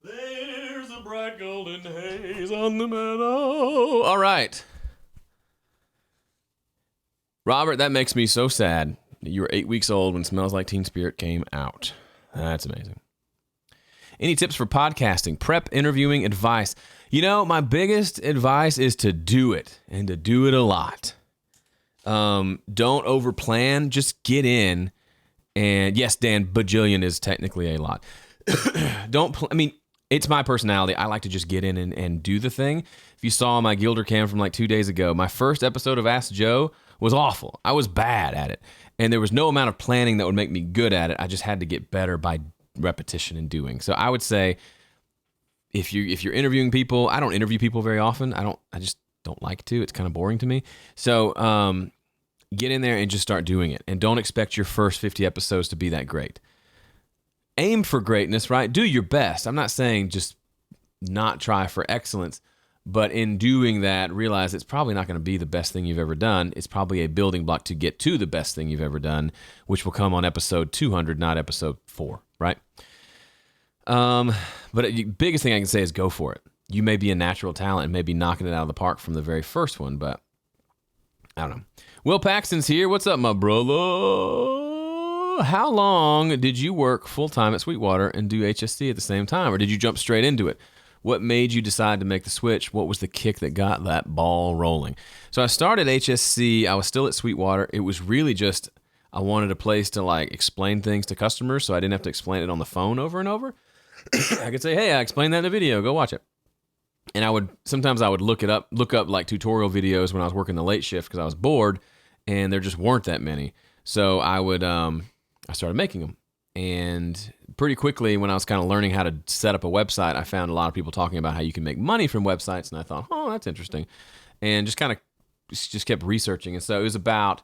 There's a bright golden haze on the meadow. All right. Robert, that makes me so sad that you were 8 weeks old when Smells Like Teen Spirit came out. That's amazing. Any tips for podcasting, prep, interviewing, advice? My biggest advice is to do it, and to do it a lot. Don't overplan. Just get in. And yes, Dan, bajillion is technically a lot. It's my personality. I like to just get in and do the thing. If you saw my Gilder cam from 2 days ago, my first episode of Ask Joe was awful. I was bad at it. And there was no amount of planning that would make me good at it. I just had to get better by repetition and doing. So I would say if you're interviewing people, I don't interview people very often. I just don't like to. It's kind of boring to me. So get in there and just start doing it. And don't expect your first 50 episodes to be that great. Aim for greatness, right? Do your best. I'm not saying just not try for excellence, but in doing that, realize it's probably not going to be the best thing you've ever done. It's probably a building block to get to the best thing you've ever done, which will come on episode 200, not episode 4, right? But the biggest thing I can say is go for it. You may be a natural talent and maybe knocking it out of the park from the very first one, but I don't know. Will Paxton's here. What's up, my brother? How long did you work full-time at Sweetwater and do HSC at the same time, or did you jump straight into it? What made you decide to make the switch? What was the kick that got that ball rolling? So I started HSC. I was still at Sweetwater. It was really just I wanted a place to like explain things to customers so I didn't have to explain it on the phone over and over. I could say, hey, I explained that in a video. Go watch it. And sometimes I would look up like tutorial videos when I was working the late shift because I was bored and there just weren't that many. So I started making them. And pretty quickly when I was kind of learning how to set up a website, I found a lot of people talking about how you can make money from websites. And I thought, oh, that's interesting. And just kept researching. And so it was I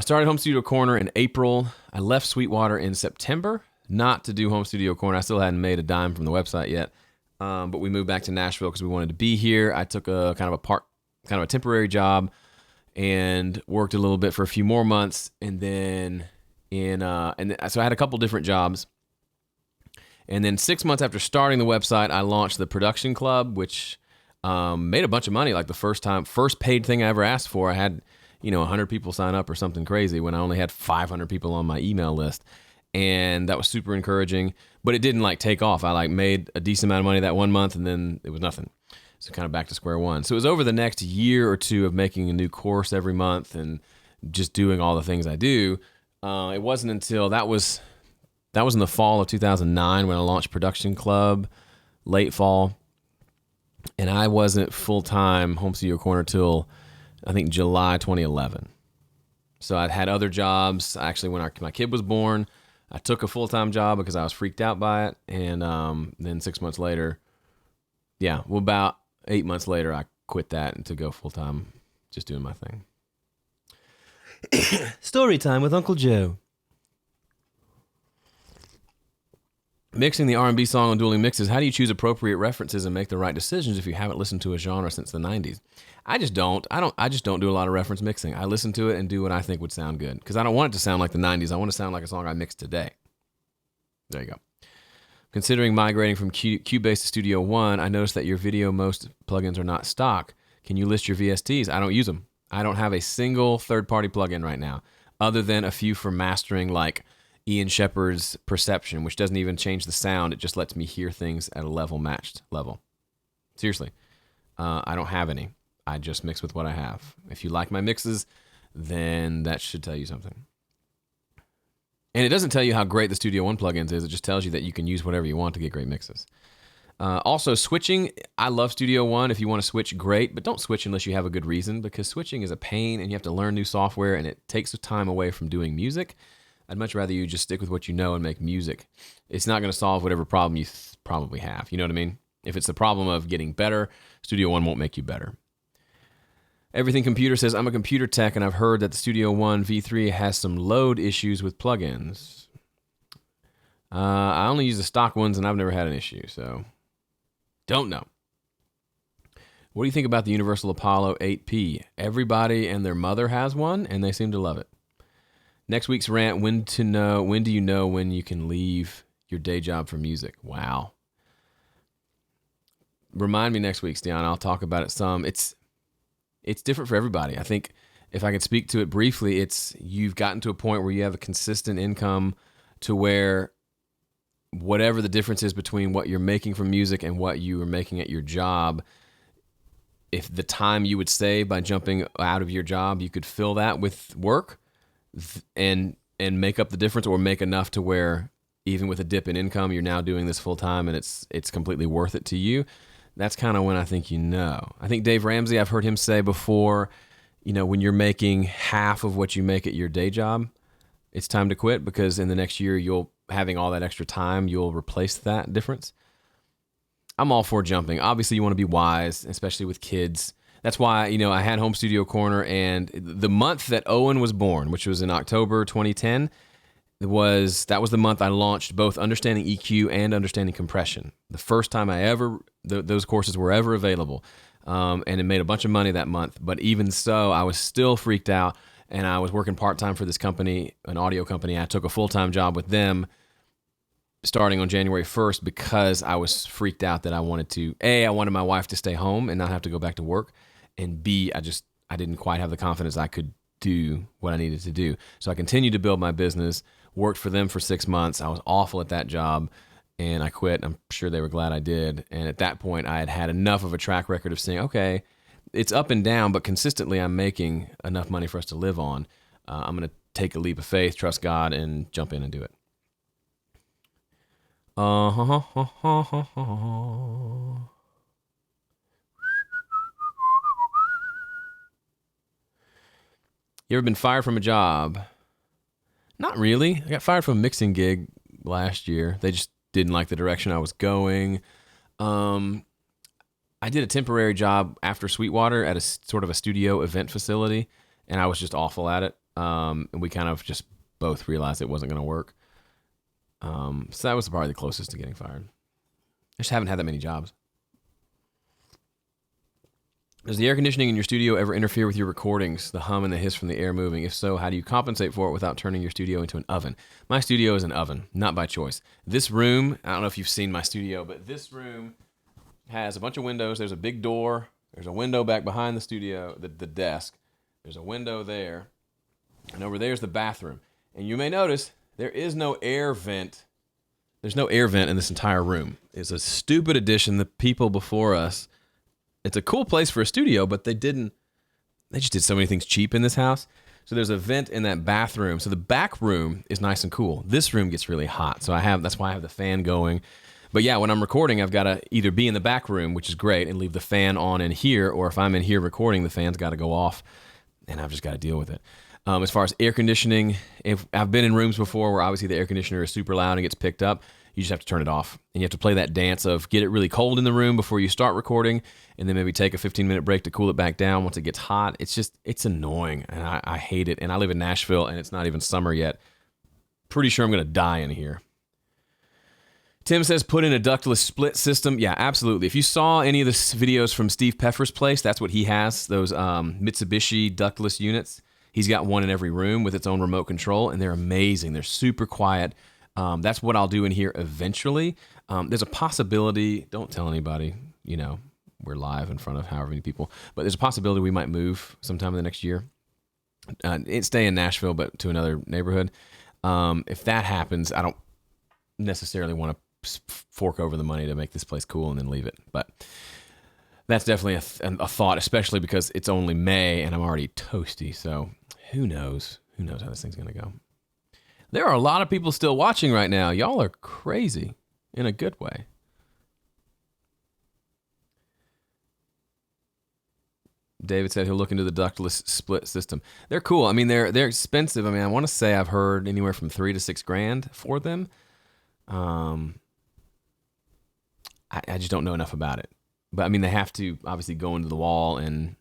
started Home Studio Corner in April. I left Sweetwater in September, not to do Home Studio Corner. I still hadn't made a dime from the website yet. But we moved back to Nashville because we wanted to be here. I took a kind of a temporary job and worked a little bit for a few more months. And then so I had a couple different jobs. And then 6 months after starting the website, I launched the production club, which made a bunch of money. Like the first paid thing I ever asked for, I had 100 people sign up or something crazy when I only had 500 people on my email list. And that was super encouraging, but it didn't like take off. I like made a decent amount of money that 1 month and then it was nothing. So kind of back to square one. So it was over the next year or two of making a new course every month and just doing all the things I do. It wasn't until that was in the fall of 2009 when I launched Production Club, late fall. And I wasn't full-time Home Studio Corner till I think July 2011. So I'd had other jobs. Actually, when my kid was born, I took a full-time job because I was freaked out by it. And then 6 months later, about 8 months later, I quit that and to go full-time, just doing my thing. Story time with Uncle Joe. Mixing the R&B song on Dueling Mixes. How do you choose appropriate references and make the right decisions if you haven't listened to a genre since the 90s? I just don't do a lot of reference mixing. I listen to it and do what I think would sound good because I don't want it to sound like the 90s. I want to sound like a song I mixed today. There you go. Considering migrating from Cubase to Studio One, I noticed that your video most plugins are not stock. Can you list your VSTs? I don't use them. I don't have a single third-party plugin right now other than a few for mastering like Ian Shepard's Perception, which doesn't even change the sound. It just lets me hear things at a matched level. Seriously. I don't have any. I just mix with what I have. If you like my mixes, then that should tell you something. And it doesn't tell you how great the Studio One plugins is. It just tells you that you can use whatever you want to get great mixes. Also, switching. I love Studio One. If you want to switch, great. But don't switch unless you have a good reason because switching is a pain and you have to learn new software and it takes the time away from doing music. I'd much rather you just stick with what you know and make music. It's not going to solve whatever problem you probably have. You know what I mean? If it's the problem of getting better, Studio One won't make you better. Everything Computer says, I'm a computer tech, and I've heard that the Studio One V3 has some load issues with plugins. I only use the stock ones, and I've never had an issue, so don't know. What do you think about the Universal Apollo 8P? Everybody and their mother has one, and they seem to love it. Next week's rant, when do you know when you can leave your day job for music? Wow. Remind me next week, Stian. I'll talk about it some. It's different for everybody. I think if I could speak to it briefly, you've gotten to a point where you have a consistent income to where whatever the difference is between what you're making from music and what you are making at your job, if the time you would save by jumping out of your job, you could fill that with work and make up the difference or make enough to where even with a dip in income, you're now doing this full time and it's completely worth it to you. That's kind of when I think you know. I think Dave Ramsey, I've heard him say before, when you're making half of what you make at your day job, it's time to quit because in the next year, having all that extra time, you'll replace that difference. I'm all for jumping. Obviously, you want to be wise, especially with kids. That's why, I had Home Studio Corner, and the month that Owen was born, which was in October 2010, that was the month I launched both Understanding EQ and Understanding Compression. The first time those courses were ever available. And it made a bunch of money that month. But even so, I was still freaked out, and I was working part-time for this company, an audio company. I took a full-time job with them starting on January 1st because I was freaked out that I wanted my wife to stay home and not have to go back to work. And B, I didn't quite have the confidence I could do what I needed to do. So I continued to build my business, worked for them for 6 months. I was awful at that job and I quit. I'm sure they were glad I did. And at that point, I had had enough of a track record of saying, okay, it's up and down, but consistently I'm making enough money for us to live on. I'm going to take a leap of faith, trust God, and jump in and do it. You ever been fired from a job? Not really. I got fired from a mixing gig last year. They just didn't like the direction I was going. I did a temporary job after Sweetwater at a sort of a studio event facility, and I was just awful at it. And we kind of just both realized it wasn't going to work. So that was probably the closest to getting fired. I just haven't had that many jobs. Does the air conditioning in your studio ever interfere with your recordings, the hum and the hiss from the air moving? If so, how do you compensate for it without turning your studio into an oven? My studio is an oven, not by choice. This room, I don't know if you've seen my studio, but this room has a bunch of windows. There's a big door. There's a window back behind the studio, the desk. There's a window there. And over there's the bathroom. And you may notice there is no air vent. There's no air vent in this entire room. It's a stupid addition. The people before us, it's a cool place for a studio, but they just did so many things cheap in this house. So there's a vent in that bathroom. So the back room is nice and cool. This room gets really hot. So that's why I have the fan going. But yeah, when I'm recording, I've got to either be in the back room, which is great, and leave the fan on in here, or if I'm in here recording, the fan's got to go off, and I've just got to deal with it. As far as air conditioning, if I've been in rooms before where obviously the air conditioner is super loud and gets picked up, you just have to turn it off. And you have to play that dance of get it really cold in the room before you start recording, and then maybe take a 15-minute break to cool it back down once it gets hot. It's annoying, and I hate it. And I live in Nashville, and it's not even summer yet. Pretty sure I'm going to die in here. Tim says put in a ductless split system. Yeah, absolutely. If you saw any of the videos from Steve Peffer's place, that's what he has, those Mitsubishi ductless units. He's got one in every room with its own remote control, and they're amazing. They're super quiet. That's what I'll do in here eventually. There's a possibility, don't tell anybody, we're live in front of however many people, but there's a possibility we might move sometime in the next year. Stay in Nashville, but to another neighborhood. If that happens, I don't necessarily want to fork over the money to make this place cool and then leave it. But that's definitely a thought, especially because it's only May and I'm already toasty. So who knows? Who knows how this thing's going to go? There are a lot of people still watching right now. Y'all are crazy in a good way. David said he'll look into the ductless split system. They're cool. I mean, they're expensive. I mean, I want to say I've heard anywhere from $3,000 to $6,000 for them. I just don't know enough about it. But I mean, they have to obviously go into the wall and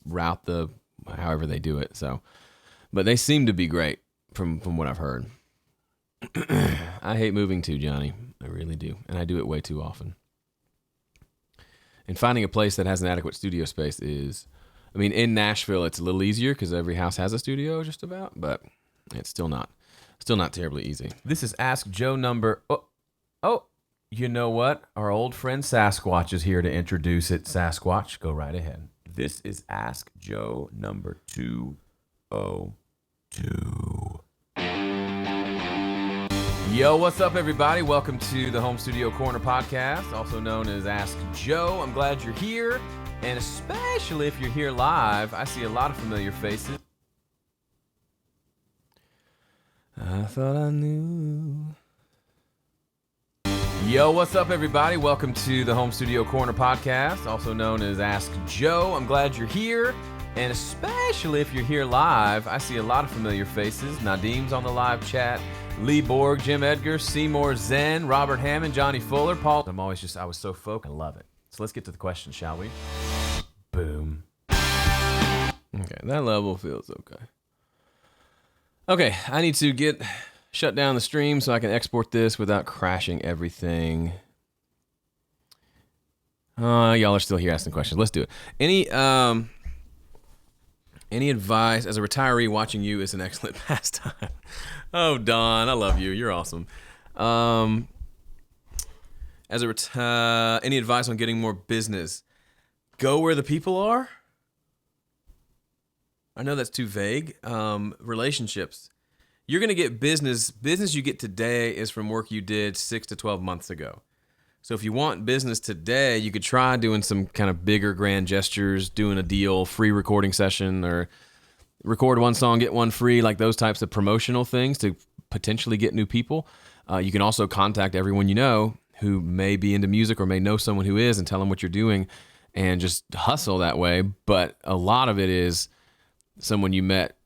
route however they do it. So, but they seem to be great from what I've heard. I hate moving too, Johnny. I really do. And I do it way too often. And finding a place that has an adequate studio space in Nashville, it's a little easier because every house has a studio just about, but it's still not terribly easy. This is Ask Joe number, you know what? Our old friend Sasquatch is here to introduce it. Sasquatch, go right ahead. This is Ask Joe number 202. Yo, what's up, everybody? Welcome to the Home Studio Corner podcast, also known as Ask Joe. I'm glad you're here, and especially if you're here live, I see a lot of familiar faces. I thought I knew. Yo, what's up, everybody? Welcome to the Home Studio Corner podcast, also known as Ask Joe. I'm glad you're here, and especially if you're here live, I see a lot of familiar faces. Nadim's on the live chat. Lee Borg, Jim Edgar, Seymour Zen, Robert Hammond, Johnny Fuller, Paul. I was so focused. I love it. So let's get to the question, shall we? Boom. Okay, that level feels okay. Okay, I need to shut down the stream so I can export this without crashing everything. Y'all are still here asking questions. Let's do it. Any advice? As a retiree, watching you is an excellent pastime. Oh, Don, I love you. You're awesome. Any advice on getting more business? Go where the people are. I know that's too vague. Relationships. You're going to get business. Business you get today is from work you did 6 to 12 months ago. So if you want business today, you could try doing some kind of bigger grand gestures, doing a deal, free recording session, or record one song, get one free, like those types of promotional things to potentially get new people. You can also contact everyone you know who may be into music or may know someone who is and tell them what you're doing and just hustle that way. But a lot of it is someone you met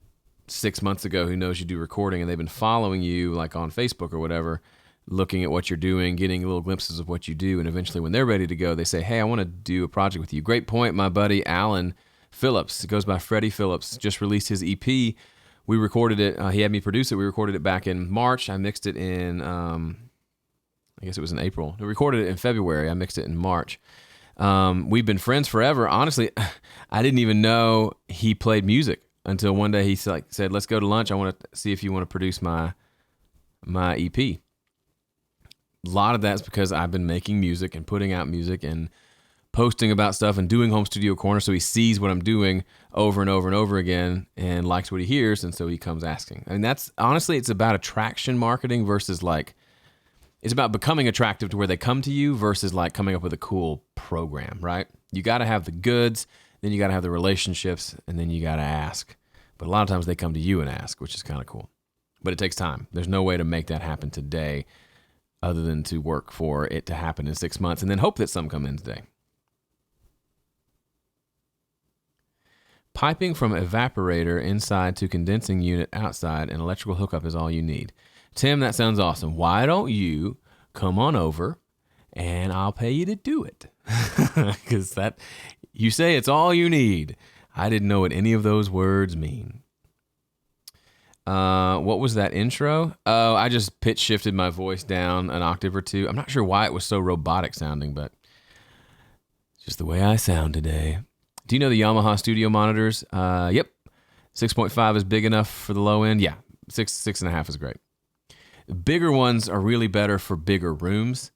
6 months ago who knows you do recording and they've been following you like on Facebook or whatever, looking at what you're doing, getting little glimpses of what you do. And eventually when they're ready to go, they say, hey, I want to do a project with you. Great point. My buddy, Alan Phillips, it goes by Freddie Phillips, just released his EP. We recorded it. He had me produce it. We recorded it back in March. I mixed it in, I guess it was in April. We recorded it in February. I mixed it in March. We've been friends forever. Honestly, I didn't even know he played music until one day he said, let's go to lunch. I want to see if you want to produce my EP. A lot of that's because I've been making music and putting out music and posting about stuff and doing Home Studio Corner, so he sees what I'm doing over and over and over again and likes what he hears, and so he comes asking. I mean, that's honestly, it's about attraction marketing versus like, it's about becoming attractive to where they come to you versus like coming up with a cool program, right? You got to have the goods, then you got to have the relationships, and then you got to ask. But a lot of times they come to you and ask, which is kind of cool. But it takes time. There's no way to make that happen today other than to work for it to happen in 6 months and then hope that some come in today. Piping from evaporator inside to condensing unit outside and electrical hookup is all you need. Tim, that sounds awesome. Why don't you come on over and I'll pay you to do it? Because you say it's all you need. I didn't know what any of those words mean. What was that intro? Oh, I just pitch shifted my voice down an octave or two. I'm not sure why it was so robotic sounding, but it's just the way I sound today. Do you know the Yamaha studio monitors? Yep. 6.5 is big enough for the low end. Yeah. 6.5 is great. Bigger ones are really better for bigger rooms.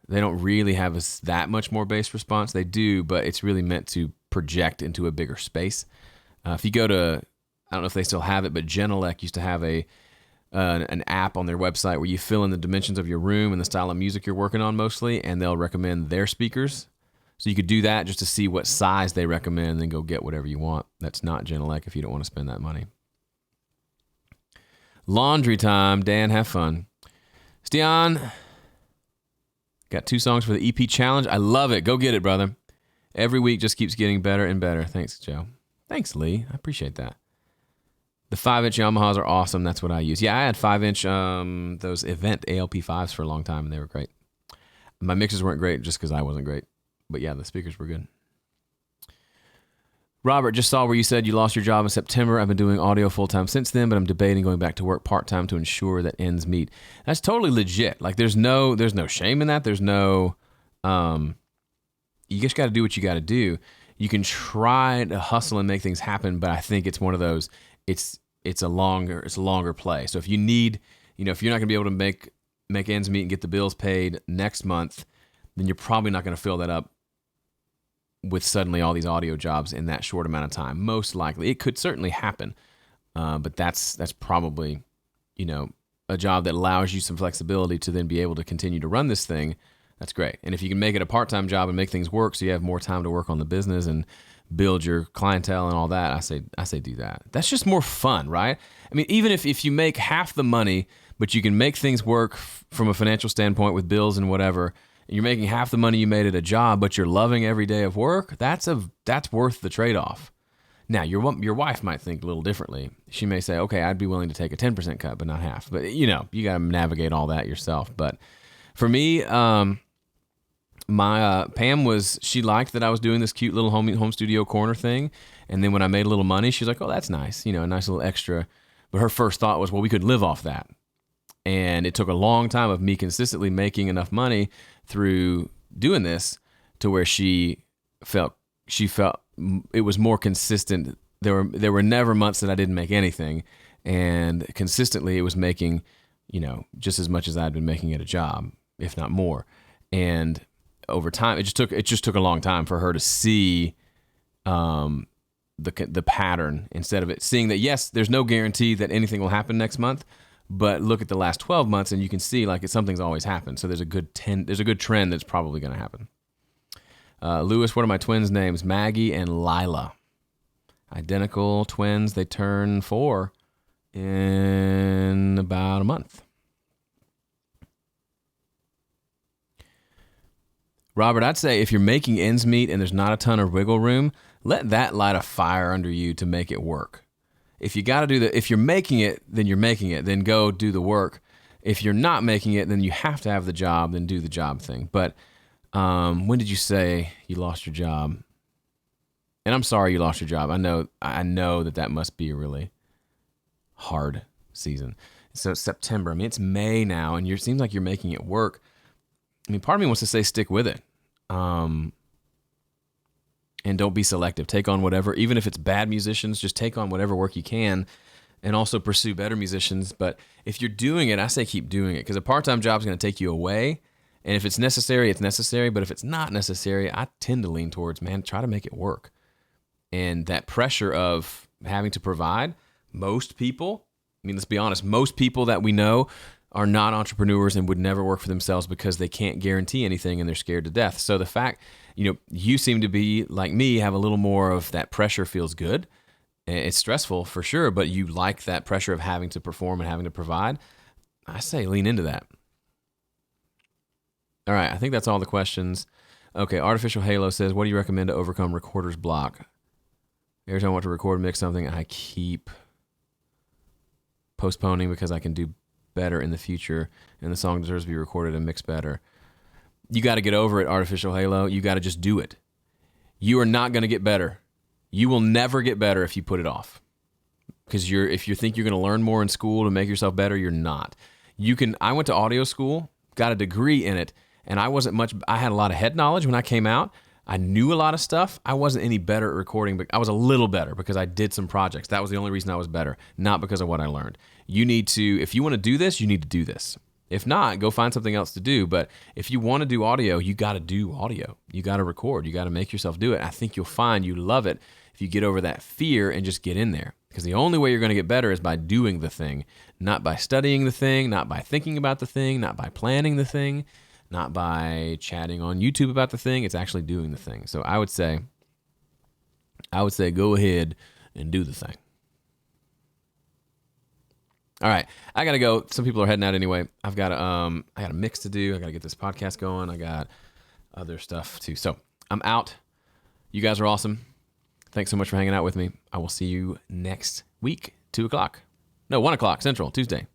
They don't really have that much more bass response. They do, but it's really meant to project into a bigger space. If you go to, I don't know if they still have it, but Genelec used to have an app on their website where you fill in the dimensions of your room and the style of music you're working on mostly, and they'll recommend their speakers. So you could do that just to see what size they recommend and then go get whatever you want. That's not Genelec if you don't want to spend that money. Laundry time. Dan, have fun. Stian, got 2 songs for the EP challenge. I love it. Go get it, brother. Every week just keeps getting better and better. Thanks, Joe. Thanks, Lee. I appreciate that. The 5-inch Yamahas are awesome. That's what I use. Yeah, I had 5-inch those Event ALP5s for a long time, and they were great. My mixes weren't great just because I wasn't great. But yeah, the speakers were good. Robert, just saw where you said you lost your job in September. I've been doing audio full-time since then, but I'm debating going back to work part-time to ensure that ends meet. That's totally legit. Like there's no shame in that. There's no, you just got to do what you got to do. You can try to hustle and make things happen, but I think it's one of those, it's a longer play. So if you need, if you're not gonna be able to make ends meet and get the bills paid next month, then you're probably not going to fill that up with suddenly all these audio jobs in that short amount of time. Most likely. It could certainly happen, but that's probably, a job that allows you some flexibility to then be able to continue to run this thing. That's great. And if you can make it a part-time job and make things work so you have more time to work on the business and build your clientele and all that, I say do that. That's just more fun, right? I mean, even if you make half the money, but you can make things work from a financial standpoint with bills and whatever, you're making half the money you made at a job, but you're loving every day of work, that's worth the trade-off. Now, your wife might think a little differently. She may say, okay, I'd be willing to take a 10% cut, but not half. But, you got to navigate all that yourself. But for me, my Pam she liked that I was doing this cute little home studio corner thing. And then when I made a little money, she's like, oh, that's nice, a nice little extra. But her first thought was, well, we could live off that. And it took a long time of me consistently making enough money through doing this to where she felt it was more consistent. There were never months that I didn't make anything, and consistently it was making, just as much as I'd been making at a job, if not more. And over time, it just took a long time for her to see the pattern instead of it seeing that, yes, there's no guarantee that anything will happen next month, but look at the last 12 months and you can see like something's always happened. So there's a good trend that's probably going to happen. Lewis, what are my twins' names? Maggie and Lila. Identical twins. They turn 4 in about a month. Robert, I'd say if you're making ends meet and there's not a ton of wiggle room, let that light a fire under you to make it work. If you got to do if you're making it, then you're making it, then go do the work. If you're not making it, then you have to have the job, then do the job thing. But when did you say you lost your job? And I'm sorry you lost your job. I know that must be a really hard season. So it's September. I mean, it's May now, and it seems like you're making it work. I mean, part of me wants to say stick with it. And don't be selective. Take on whatever, even if it's bad musicians, just take on whatever work you can and also pursue better musicians. But if you're doing it, I say keep doing it, because a part-time job is going to take you away. And if it's necessary, it's necessary. But if it's not necessary, I tend to lean towards, man, try to make it work. And that pressure of having to provide, most people, I mean, let's be honest, most people that we know are not entrepreneurs and would never work for themselves because they can't guarantee anything and they're scared to death. So the fact, you seem to be like me, have a little more of that pressure feels good. It's stressful for sure, but you like that pressure of having to perform and having to provide. I say lean into that. All right, I think that's all the questions. Okay, Artificial Halo says, what do you recommend to overcome recorder's block? Every time I want to record, mix something, I keep postponing because I can do better in the future, and the song deserves to be recorded and mixed better. You got to get over it, Artificial Halo. You got to just do it. You are not going to get better. You will never get better if you put it off. Because if you think you're going to learn more in school to make yourself better, you're not. I went to audio school, got a degree in it, and I had a lot of head knowledge when I came out. I knew a lot of stuff. I wasn't any better at recording, but I was a little better because I did some projects. That was the only reason I was better, not because of what I learned. If you want to do this, you need to do this. If not, go find something else to do. But if you want to do audio, you got to do audio. You got to record. You got to make yourself do it. I think you'll find you love it if you get over that fear and just get in there. Because the only way you're going to get better is by doing the thing, not by studying the thing, not by thinking about the thing, not by planning the thing, not by chatting on YouTube about the thing. It's actually doing the thing. So I would say go ahead and do the thing. All right, I gotta go. Some people are heading out anyway. I got a mix to do. I gotta get this podcast going. I got other stuff too. So I'm out. You guys are awesome. Thanks so much for hanging out with me. I will see you next week, 2 o'clock. No, 1 o'clock Central, Tuesday.